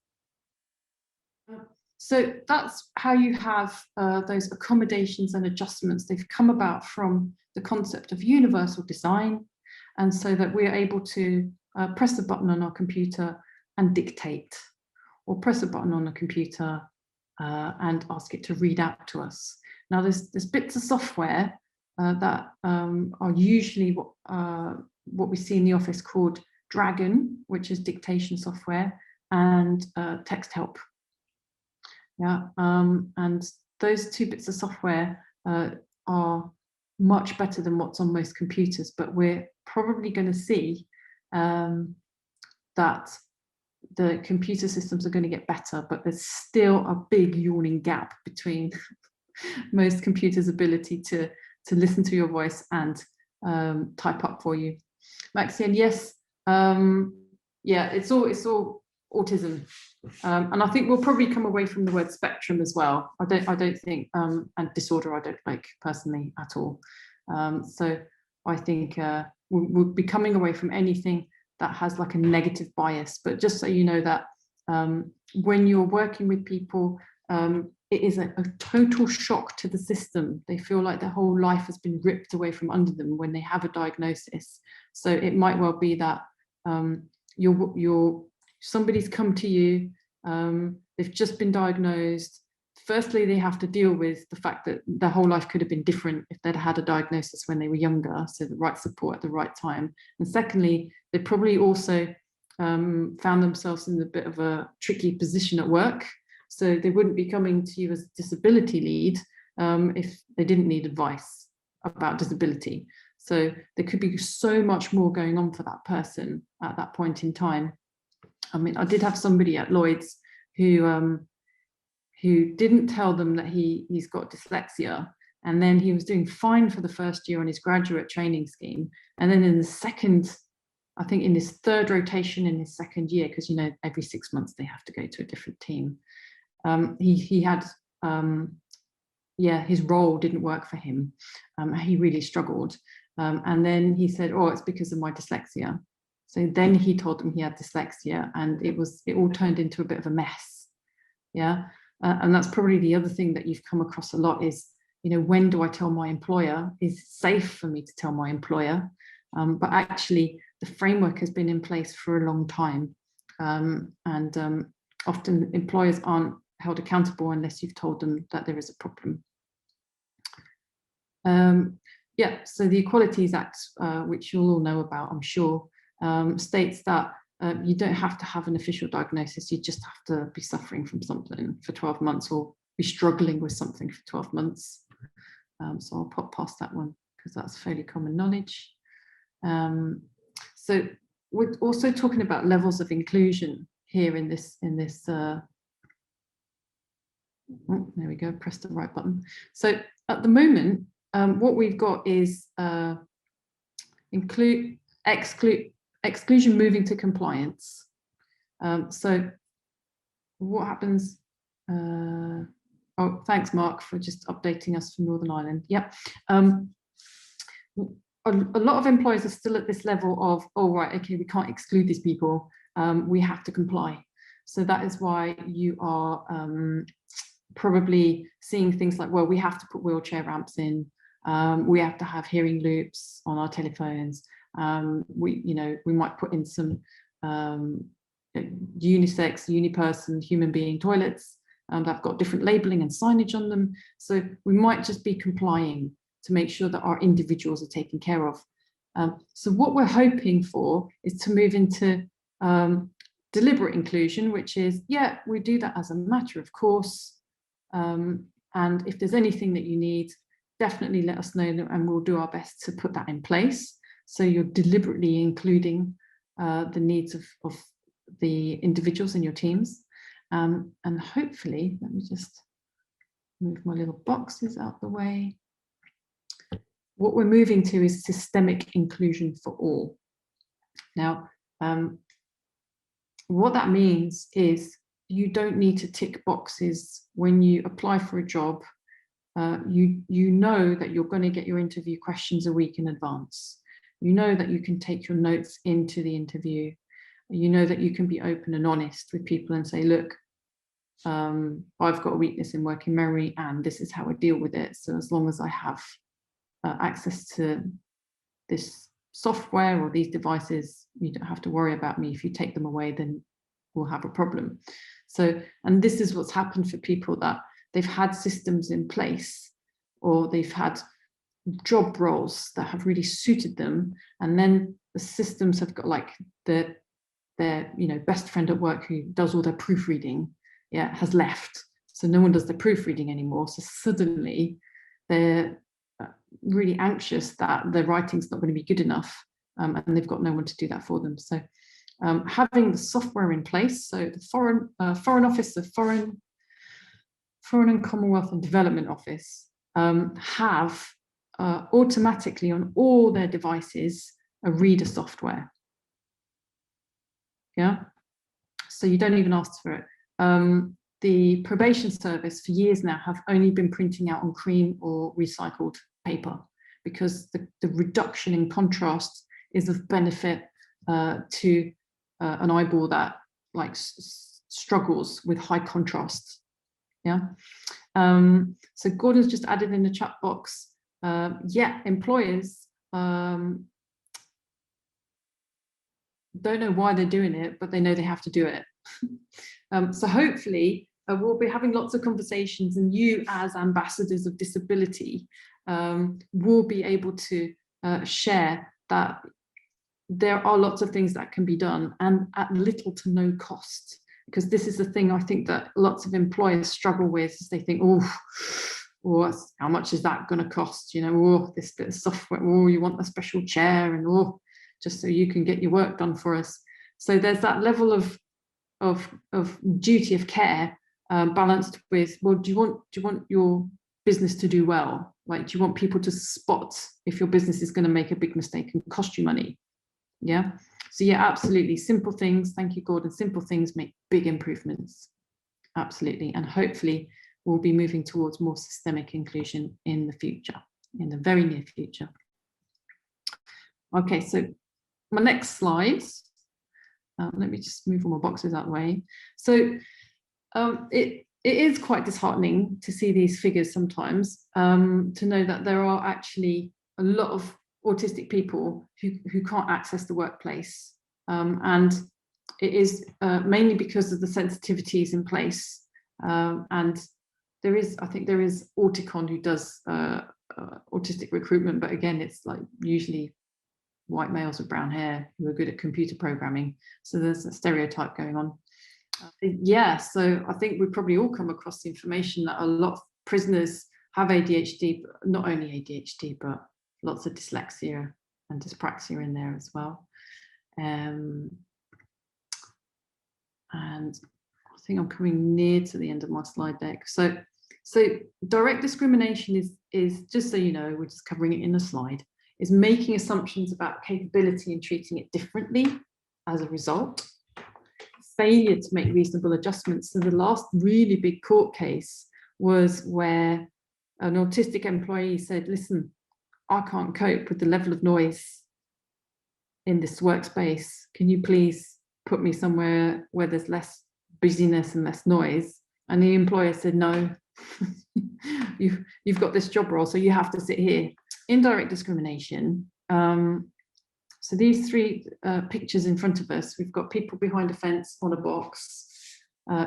So that's how you have those accommodations and adjustments. They've come about from the concept of universal design, and so that we're able to press a button on our computer and dictate, or press a button on a computer and ask it to read out to us. Now there's bits of software that are usually what we see in the office called Dragon, which is dictation software, and text help. Yeah, and those two bits of software are much better than what's on most computers, but we're probably going to see that the computer systems are going to get better, but there's still a big yawning gap between most computers' ability to listen to your voice and type up for you. Maxine, yes, yeah, it's all autism, and I think we'll probably come away from the word spectrum as well. I don't think and disorder I don't like personally at all. So I think we'll be coming away from anything that has like a negative bias. But just so you know that when you're working with people, it is a total shock to the system. They feel like their whole life has been ripped away from under them when they have a diagnosis. So it might well be that somebody's come to you, they've just been diagnosed. Firstly, they have to deal with the fact that their whole life could have been different if they'd had a diagnosis when they were younger, so the right support at the right time. And secondly, they probably also found themselves in a bit of a tricky position at work. So they wouldn't be coming to you as a disability lead if they didn't need advice about disability. So there could be so much more going on for that person at that point in time. I mean, I did have somebody at Lloyd's who didn't tell them that he's got dyslexia, and then he was doing fine for the first year on his graduate training scheme, and then in the second, I think in his third rotation in his second year, because you know every 6 months they have to go to a different team, he had his role didn't work for him. He really struggled, and then he said, oh, it's because of my dyslexia. So then he told them he had dyslexia, and it all turned into a bit of a mess. Yeah. And that's probably the other thing that you've come across a lot is when do I tell my employer? Is it safe for me to tell my employer? But actually, the framework has been in place for a long time. And often employers aren't held accountable unless you've told them that there is a problem. So the Equalities Act, which you'll all know about, I'm sure, states that you don't have to have an official diagnosis. You just have to be suffering from something for 12 months or be struggling with something for 12 months. So I'll pop past that one because that's fairly common knowledge. So we're also talking about levels of inclusion here in this. Oh, there we go. Press the right button. So at the moment, what we've got is exclusion moving to compliance. So what happens? Oh, thanks, Mark, for just updating us from Northern Ireland. Yep. A lot of employers are still at this level of, oh, right, okay, we can't exclude these people. We have to comply. So that is why you are probably seeing things like, well, we have to put wheelchair ramps in. We have to have hearing loops on our telephones. We might put in some unisex, uniperson, human being toilets that have got different labeling and signage on them. So we might just be complying to make sure that our individuals are taken care of. So what we're hoping for is to move into deliberate inclusion, which is, yeah, we do that as a matter of course. And if there's anything that you need, definitely let us know and we'll do our best to put that in place. So you're deliberately including the needs of the individuals in your teams. And hopefully, let me just move my little boxes out the way. What we're moving to is systemic inclusion for all. Now, what that means is you don't need to tick boxes when you apply for a job. You know that you're going to get your interview questions a week in advance. You know that you can take your notes into the interview. You know that you can be open and honest with people and say, look, I've got a weakness in working memory and this is how I deal with it. So as long as I have access to this software or these devices, you don't have to worry about me. If you take them away, then we'll have a problem. So, and this is what's happened for people that they've had systems in place or they've had job roles that have really suited them, and then the systems have got like their best friend at work who does all their proofreading, has left, so no one does the proofreading anymore. So suddenly they're really anxious that their writing's not going to be good enough, and they've got no one to do that for them. So having the software in place, so the Foreign Office, the Foreign and Commonwealth and Development Office have automatically on all their devices a reader software. Yeah, so you don't even ask for it. The probation service for years now have only been printing out on cream or recycled paper because the reduction in contrast is of benefit to an eyeball that struggles with high contrast. Yeah. So Gordon's just added in the chat box. Employers don't know why they're doing it, but they know they have to do it. So hopefully we'll be having lots of conversations, and you as ambassadors of disability will be able to share that there are lots of things that can be done and at little to no cost. Because this is the thing I think that lots of employers struggle with, is they think, how much is that going to cost? This bit of software, you want a special chair, and just so you can get your work done for us. So there's that level of duty of care balanced with, well, do you want your business to do well? Like, do you want people to spot if your business is going to make a big mistake and cost you money? Yeah. So yeah, absolutely. Simple things. Thank you, Gordon. Simple things make big improvements. Absolutely. And hopefully we'll be moving towards more systemic inclusion in the future, in the very near future. Okay, so my next slide. Let me just move all my boxes out of the way. So it is quite disheartening to see these figures sometimes, to know that there are actually a lot of autistic people who can't access the workplace. And it is mainly because of the sensitivities in place. And I think there is Auticon who does autistic recruitment, but again, it's like usually white males with brown hair who are good at computer programming. So there's a stereotype going on. Yeah, so I think we've probably all come across the information that a lot of prisoners have ADHD, but not only ADHD, but lots of dyslexia and dyspraxia in there as well. And I think I'm coming near to the end of my slide deck. So direct discrimination is just so you know, we're just covering it in a slide, is making assumptions about capability and treating it differently as a result. Failure to make reasonable adjustments. So the last really big court case was where an autistic employee said, listen, I can't cope with the level of noise in this workspace. Can you please put me somewhere where there's less busyness and less noise? And the employer said, no, you've got this job role, so you have to sit here. Indirect discrimination. So these three pictures in front of us, we've got people behind a fence on a box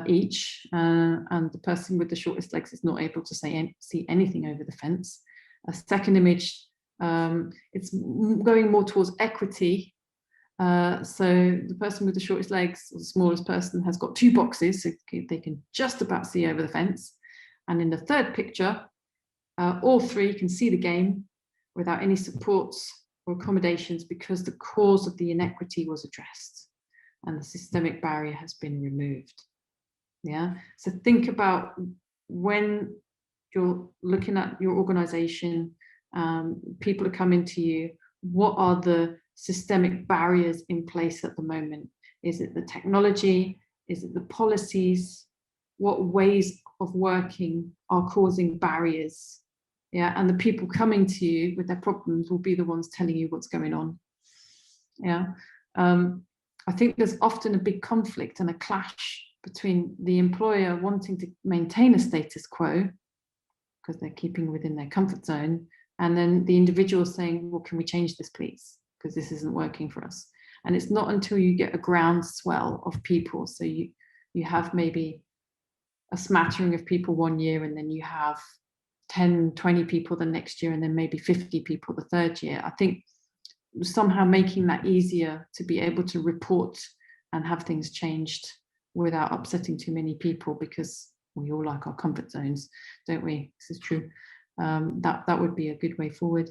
each, and the person with the shortest legs is not able to see anything over the fence. A second image, it's going more towards equity. So the person with the shortest legs, or the smallest person, has got two boxes, so they can just about see over the fence. And in the third picture, all three can see the game without any supports or accommodations because the cause of the inequity was addressed and the systemic barrier has been removed. Yeah, so think about when you're looking at your organization, people are coming to you, what are the systemic barriers in place at the moment? Is it the technology? Is it the policies? What ways of working are causing barriers? Yeah, and the people coming to you with their problems will be the ones telling you what's going on. Yeah, I think there's often a big conflict and a clash between the employer wanting to maintain a status quo because they're keeping within their comfort zone, and then the individual saying, well, can we change this please, because this isn't working for us. And it's not until you get a groundswell of people, so you have maybe a smattering of people one year, and then you have 10, 20 people the next year, and then maybe 50 people the third year. I think somehow making that easier to be able to report and have things changed without upsetting too many people, because we all like our comfort zones, don't we? This is true. That would be a good way forward.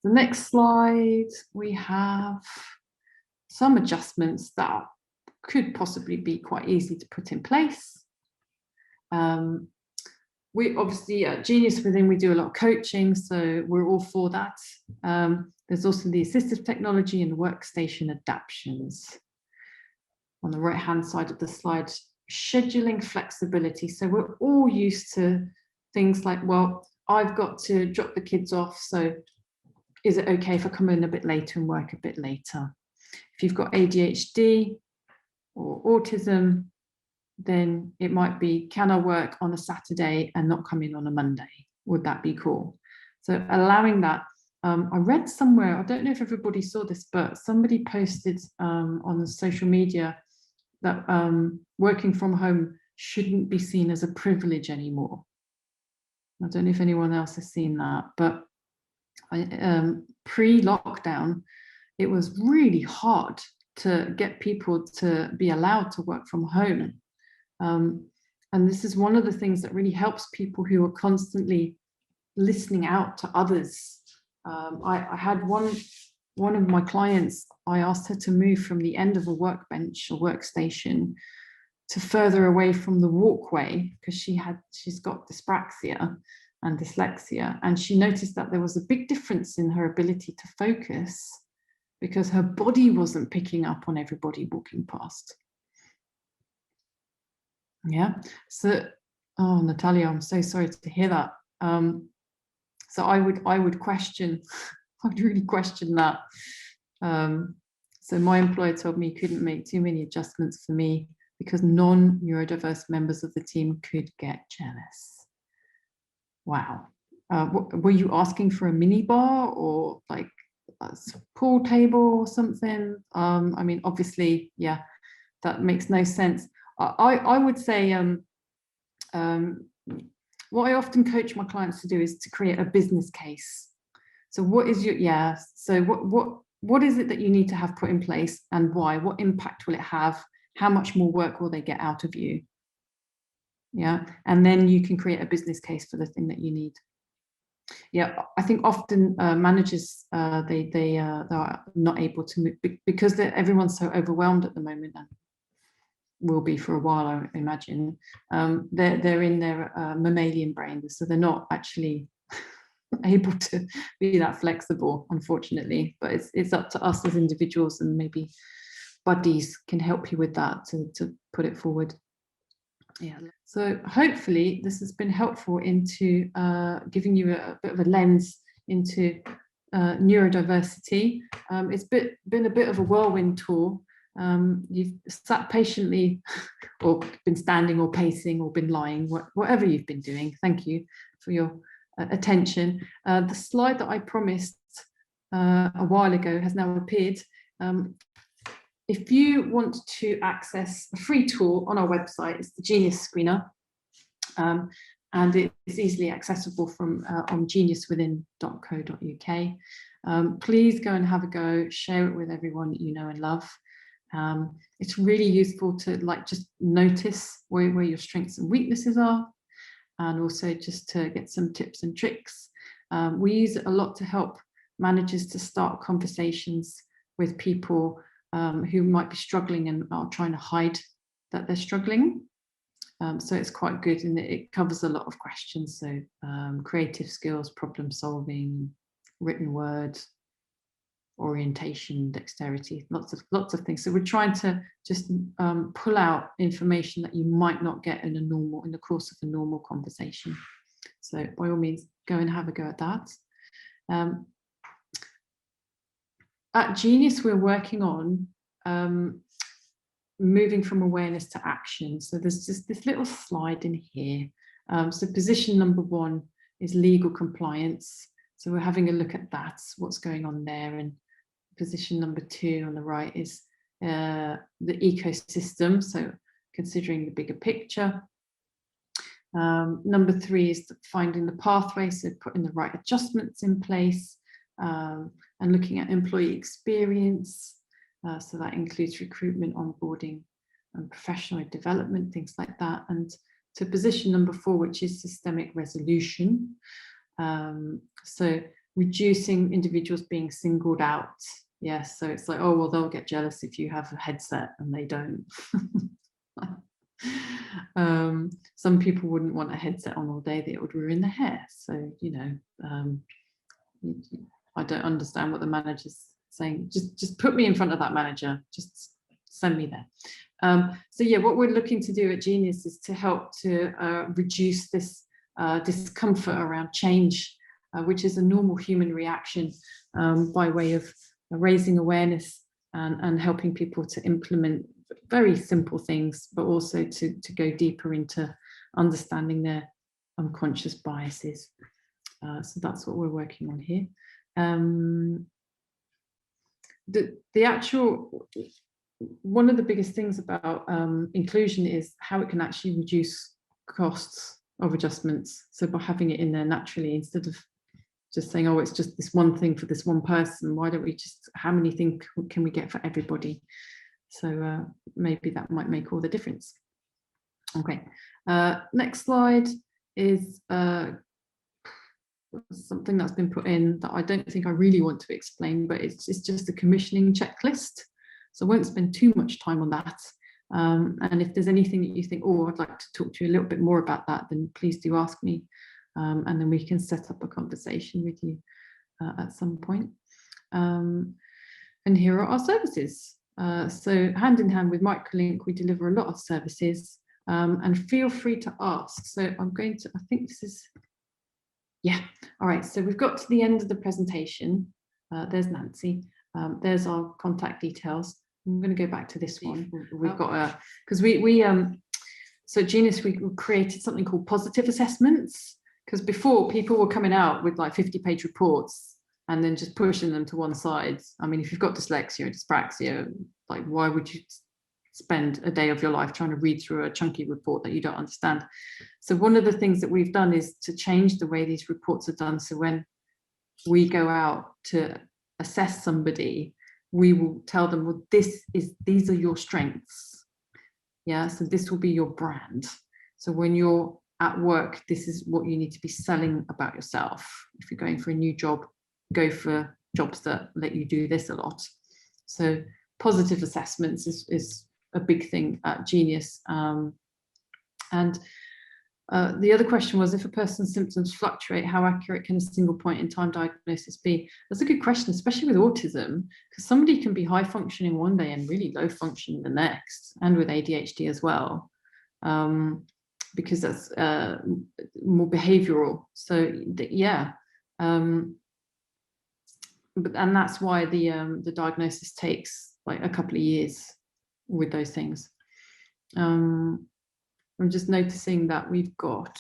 The next slide, we have some adjustments that could possibly be quite easy to put in place. We obviously at Genius Within, we do a lot of coaching, so we're all for that. There's also the assistive technology and workstation adaptions. On the right hand side of the slide, scheduling flexibility. So we're all used to things like, well, I've got to drop the kids off, so is it okay if I come in a bit later and work a bit later? If you've got ADHD or autism, then it might be, can I work on a Saturday and not come in on a Monday? Would that be cool? So allowing that. I read somewhere, I don't know if everybody saw this, but somebody posted on social media that working from home shouldn't be seen as a privilege anymore. I don't know if anyone else has seen that, but pre-lockdown, it was really hard to get people to be allowed to work from home. And this is one of the things that really helps people who are constantly listening out to others. I had one of my clients, I asked her to move from the end of a workbench or workstation to further away from the walkway, because she's got dyspraxia and dyslexia, and she noticed that there was a big difference in her ability to focus because her body wasn't picking up on everybody walking past. Yeah, so, oh, Natalia, I'm so sorry to hear that. So I would question, I would really question that. So my employer told me he couldn't make too many adjustments for me because non-neurodiverse members of the team could get jealous. Wow. Were you asking for a mini bar or like a pool table or something? I mean, obviously, yeah, that makes no sense. I would say what I often coach my clients to do is to create a business case. So what is your, yeah, so what is it that you need to have put in place and why? What impact will it have? How much more work will they get out of you? Yeah, and then you can create a business case for the thing that you need. Yeah, I think often managers, they are not able to move because everyone's so overwhelmed at the moment, and will be for a while, I imagine. They're in their mammalian brain, so they're not actually able to be that flexible, unfortunately. But it's up to us as individuals, and maybe buddies can help you with that to put it forward. Yeah. So hopefully this has been helpful into giving you a bit of a lens into neurodiversity. It's been a bit of a whirlwind tour. You've sat patiently, or been standing or pacing or been lying, whatever you've been doing. Thank you for your attention. The slide that I promised a while ago has now appeared. If you want to access a free tool on our website, it's the Genius Screener, and it's easily accessible from on geniuswithin.co.uk. Please go and have a go, share it with everyone that you know and love. It's really useful to just notice where your strengths and weaknesses are, and also just to get some tips and tricks. We use it a lot to help managers to start conversations with people who might be struggling and are trying to hide that they're struggling. So it's quite good, and it covers a lot of questions. So creative skills, problem solving, written word, orientation, dexterity, lots of things. So we're trying to just pull out information that you might not get in the course of a normal conversation. So by all means, go and have a go at that. At Genius, we're working on moving from awareness to action. So there's just this little slide in here. So position number 1 is legal compliance. So we're having a look at that, what's going on there. And position number 2 on the right is the ecosystem. So considering the bigger picture. Number 3 is finding the pathway. So putting the right adjustments in place. And looking at employee experience, so that includes recruitment, onboarding, and professional development, things like that. And to position number 4, which is systemic resolution, so reducing individuals being singled out. Yes, so it's like, oh well, they'll get jealous if you have a headset and they don't. Some people wouldn't want a headset on all day; that it would ruin their hair. So I don't understand what the manager's saying. Just put me in front of that manager. Just send me there. So yeah, what we're looking to do at Genius is to help to reduce this discomfort around change, which is a normal human reaction, by way of raising awareness and helping people to implement very simple things, but also to go deeper into understanding their unconscious biases. So that's what we're working on here. The actual, one of the biggest things about inclusion is how it can actually reduce costs of adjustments. So by having it in there naturally, instead of just saying, oh, it's just this one thing for this one person, why don't we just, how many things can we get for everybody? So maybe that might make all the difference. Okay, next slide is something that's been put in that I don't think I really want to explain, but it's just a commissioning checklist. So I won't spend too much time on that. And if there's anything that you think, oh, I'd like to talk to you a little bit more about that, then please do ask me. And then we can set up a conversation with you at some point. And here are our services. So hand in hand with Microlink, we deliver a lot of services, and feel free to ask. So I'm going to, I think this is, yeah. All right, so we've got to the end of the presentation. There's Nancy. There's our contact details. I'm going to go back to this one. We've got because so at Genius, we created something called positive assessments, because before people were coming out with like 50-page reports and then just pushing them to one side. I mean, if you've got dyslexia or dyspraxia, like why would you spend a day of your life trying to read through a chunky report that you don't understand? So one of the things that we've done is to change the way these reports are done. So when we go out to assess somebody, we will tell them, well, these are your strengths. Yeah, so this will be your brand. So when you're at work, this is what you need to be selling about yourself. If you're going for a new job, go for jobs that let you do this a lot. So positive assessments is a big thing at Genius. And the other question was, if a person's symptoms fluctuate, how accurate can a single point in time diagnosis be? That's a good question, especially with autism, because somebody can be high functioning one day and really low functioning the next, and with ADHD as well, because that's more behavioral. So yeah, and that's why the diagnosis takes like a couple of years with those things. I'm just noticing that we've got,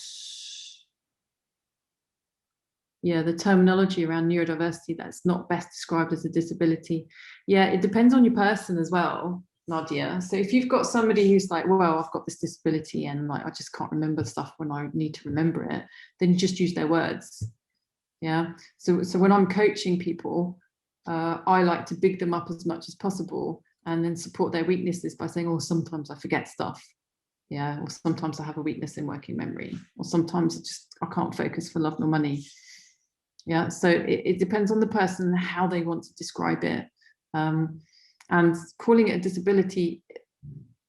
the terminology around neurodiversity that's not best described as a disability. Yeah, it depends on your person as well, Nadia. So if you've got somebody who's like, well, I've got this disability and like I just can't remember stuff when I need to remember it, then you just use their words. Yeah. So when I'm coaching people, I like to big them up as much as possible and then support their weaknesses by saying, oh, sometimes I forget stuff. Yeah, or sometimes I have a weakness in working memory, or sometimes I can't focus for love nor money. Yeah, so it depends on the person and how they want to describe it. And calling it a disability,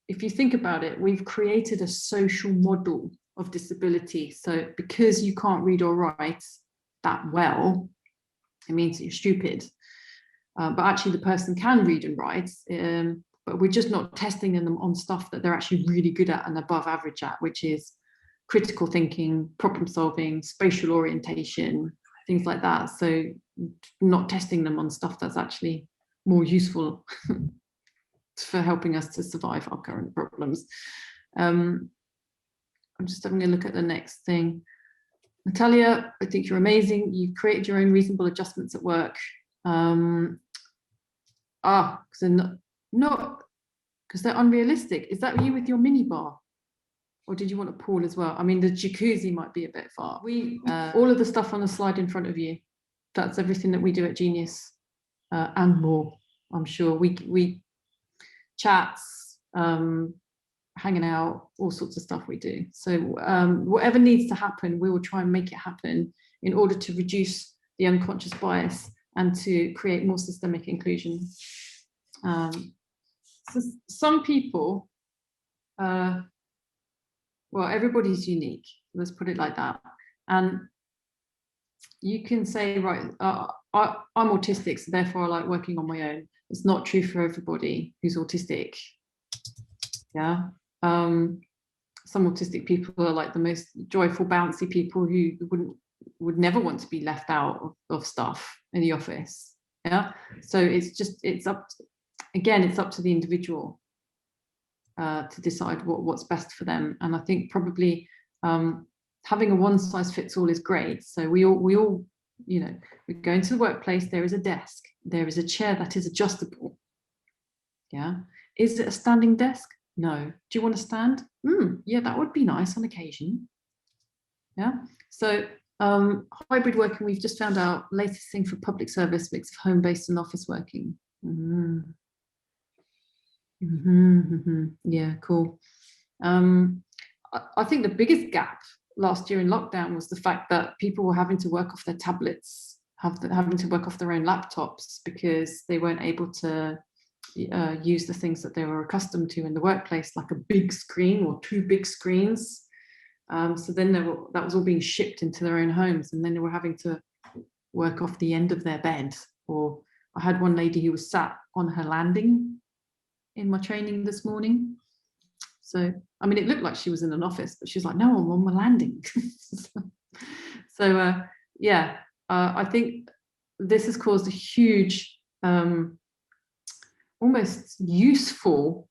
if you think about it, we've created a social model of disability. So because you can't read or write that well, it means that you're stupid. But actually the person can read and write, but we're just not testing them on stuff that they're actually really good at and above average at, which is critical thinking, problem solving, spatial orientation, things like that. So not testing them on stuff that's actually more useful for helping us to survive our current problems. I'm just having a look at the next thing. Natalia, I think you're amazing. You've created your own reasonable adjustments at work. Because they're not because they're unrealistic. Is that you with your mini bar, or did you want a pool as well? I mean, the jacuzzi might be a bit far. All of the stuff on the slide in front of you, that's everything that we do at Genius, and more. I'm sure we chats, hanging out, all sorts of stuff we do. So whatever needs to happen, we will try and make it happen in order to reduce the unconscious bias and to create more systemic inclusion. So some people, well, everybody's unique, let's put it like that. And you can say, right, I'm autistic, so therefore I like working on my own. It's not true for everybody who's autistic. Yeah. Some autistic people are like the most joyful, bouncy people who would never want to be left out of stuff in the office. Yeah. So it's up to the individual to decide what's best for them. And I think probably having a one size fits all is great. So we all, we go into the workplace, there is a desk, there is a chair that is adjustable. Yeah. Is it a standing desk? No. Do you want to stand? Yeah, that would be nice on occasion. Yeah. So hybrid working, we've just found out, latest thing for public service, mix of home-based and office working. Yeah, cool. I think the biggest gap last year in lockdown was the fact that people were having to work off their tablets, having to work off their own laptops because they weren't able to use the things that they were accustomed to in the workplace, like a big screen or two big screens. So then that was all being shipped into their own homes, and then they were having to work off the end of their bed. Or I had one lady who was sat on her landing in my training this morning. So, I mean, it looked like she was in an office, but she was like, no, I'm on my landing. I think this has caused a huge, almost useful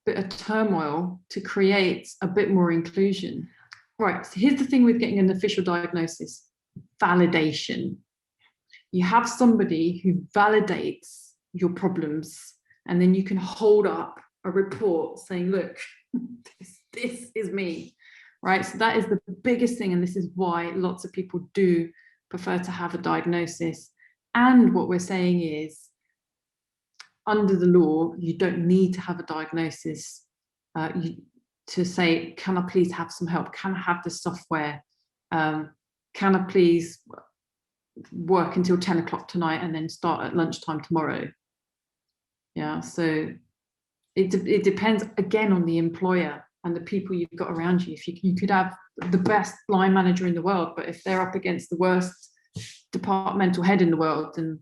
bit of turmoil to create a bit more inclusion. Right, so here's the thing with getting an official diagnosis: validation. You have somebody who validates your problems, and then you can hold up a report saying, look, this is me, right? So that is the biggest thing, and this is why lots of people do prefer to have a diagnosis. And what we're saying is, under the law, you don't need to have a diagnosis to say, can I please have some help? Can I have the software? Can I please work until 10 o'clock tonight and then start at lunchtime tomorrow? Yeah, so it depends again on the employer and the people you've got around you. If you could have the best line manager in the world, but if they're up against the worst departmental head in the world, then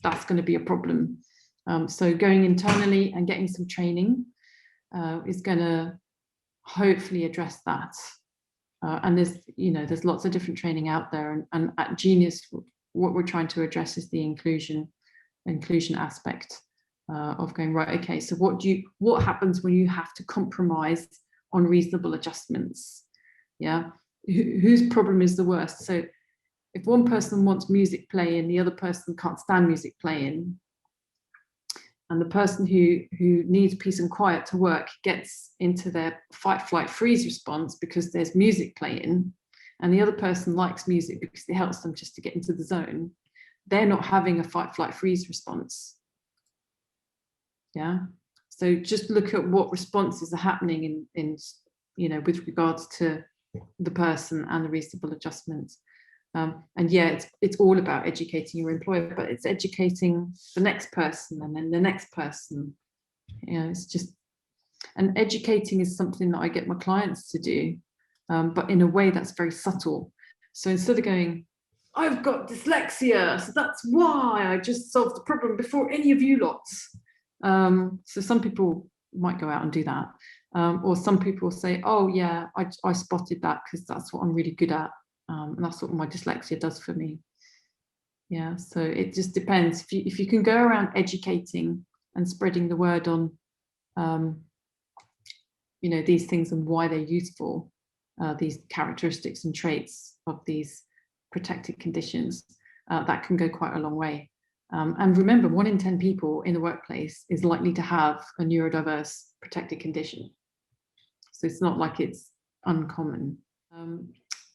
that's going to be a problem. So going internally and getting some training is going to hopefully address that. And there's lots of different training out there, and at Genius, what we're trying to address is the inclusion aspect of going, right, okay, so what happens when you have to compromise on reasonable adjustments? Yeah, whose problem is the worst? So if one person wants music playing, the other person can't stand music playing, and the person who needs peace and quiet to work gets into their fight, flight, freeze response because there's music playing, and the other person likes music because it helps them just to get into the zone, they're not having a fight, flight, freeze response. Yeah. So just look at what responses are happening in with regards to the person and the reasonable adjustments. And yeah, it's all about educating your employer, but it's educating the next person and then the next person. It's just, and educating is something that I get my clients to do, but in a way that's very subtle. So instead of going, I've got dyslexia, so that's why I just solved the problem before any of you lots. So some people might go out and do that, or some people say, oh yeah, I spotted that because that's what I'm really good at. And that's what my dyslexia does for me. Yeah, so it just depends. If you can go around educating and spreading the word on, these things and why they're useful, these characteristics and traits of these protected conditions, that can go quite a long way. And remember, 1 in 10 people in the workplace is likely to have a neurodiverse protected condition. So it's not like it's uncommon.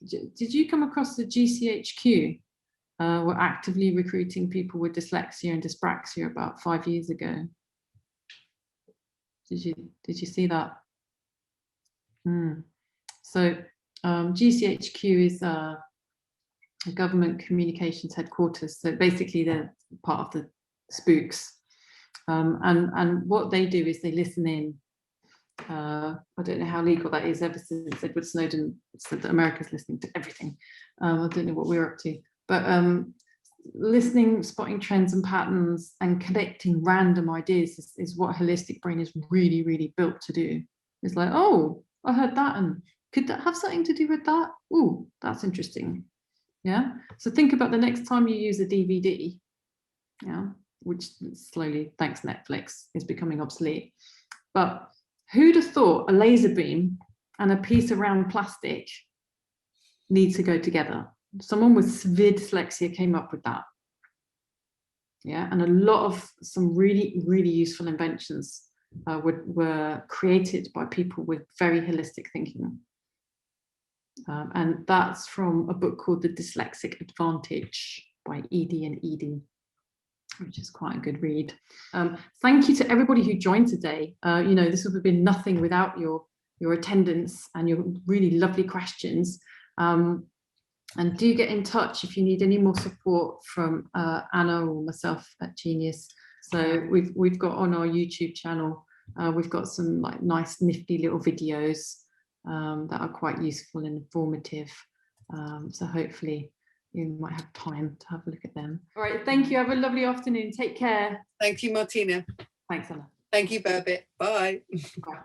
Did you come across the GCHQ? We're actively recruiting people with dyslexia and dyspraxia about 5 years ago. Did you see that? So GCHQ is a government communications headquarters. So basically they're part of the spooks. And what they do is they listen in. I don't know how legal that is, ever since Edward Snowden said that America's listening to everything. I don't know what we're up to, but listening, spotting trends and patterns and connecting random ideas is what holistic brain is really, really built to do. It's like, oh, I heard that, and could that have something to do with that? Oh, that's interesting. Yeah, so think about the next time you use a DVD, yeah, which slowly, thanks Netflix, is becoming obsolete. But who'd have thought a laser beam and a piece of round plastic need to go together? Someone with severe dyslexia came up with that. Yeah, and a lot of some really, really useful inventions were created by people with very holistic thinking. And that's from a book called The Dyslexic Advantage by Edie and Edie, which is quite a good read. Thank you to everybody who joined today. This would have been nothing without your attendance and your really lovely questions. And do get in touch if you need any more support from Anna or myself at Genius. So we've got on our YouTube channel, we've got some like nice nifty little videos that are quite useful and informative. So hopefully you might have time to have a look at them. All right, thank you. Have a lovely afternoon. Take care. Thank you, Martina. Thanks, Anna. Thank you, Burbit. Bye. Bye.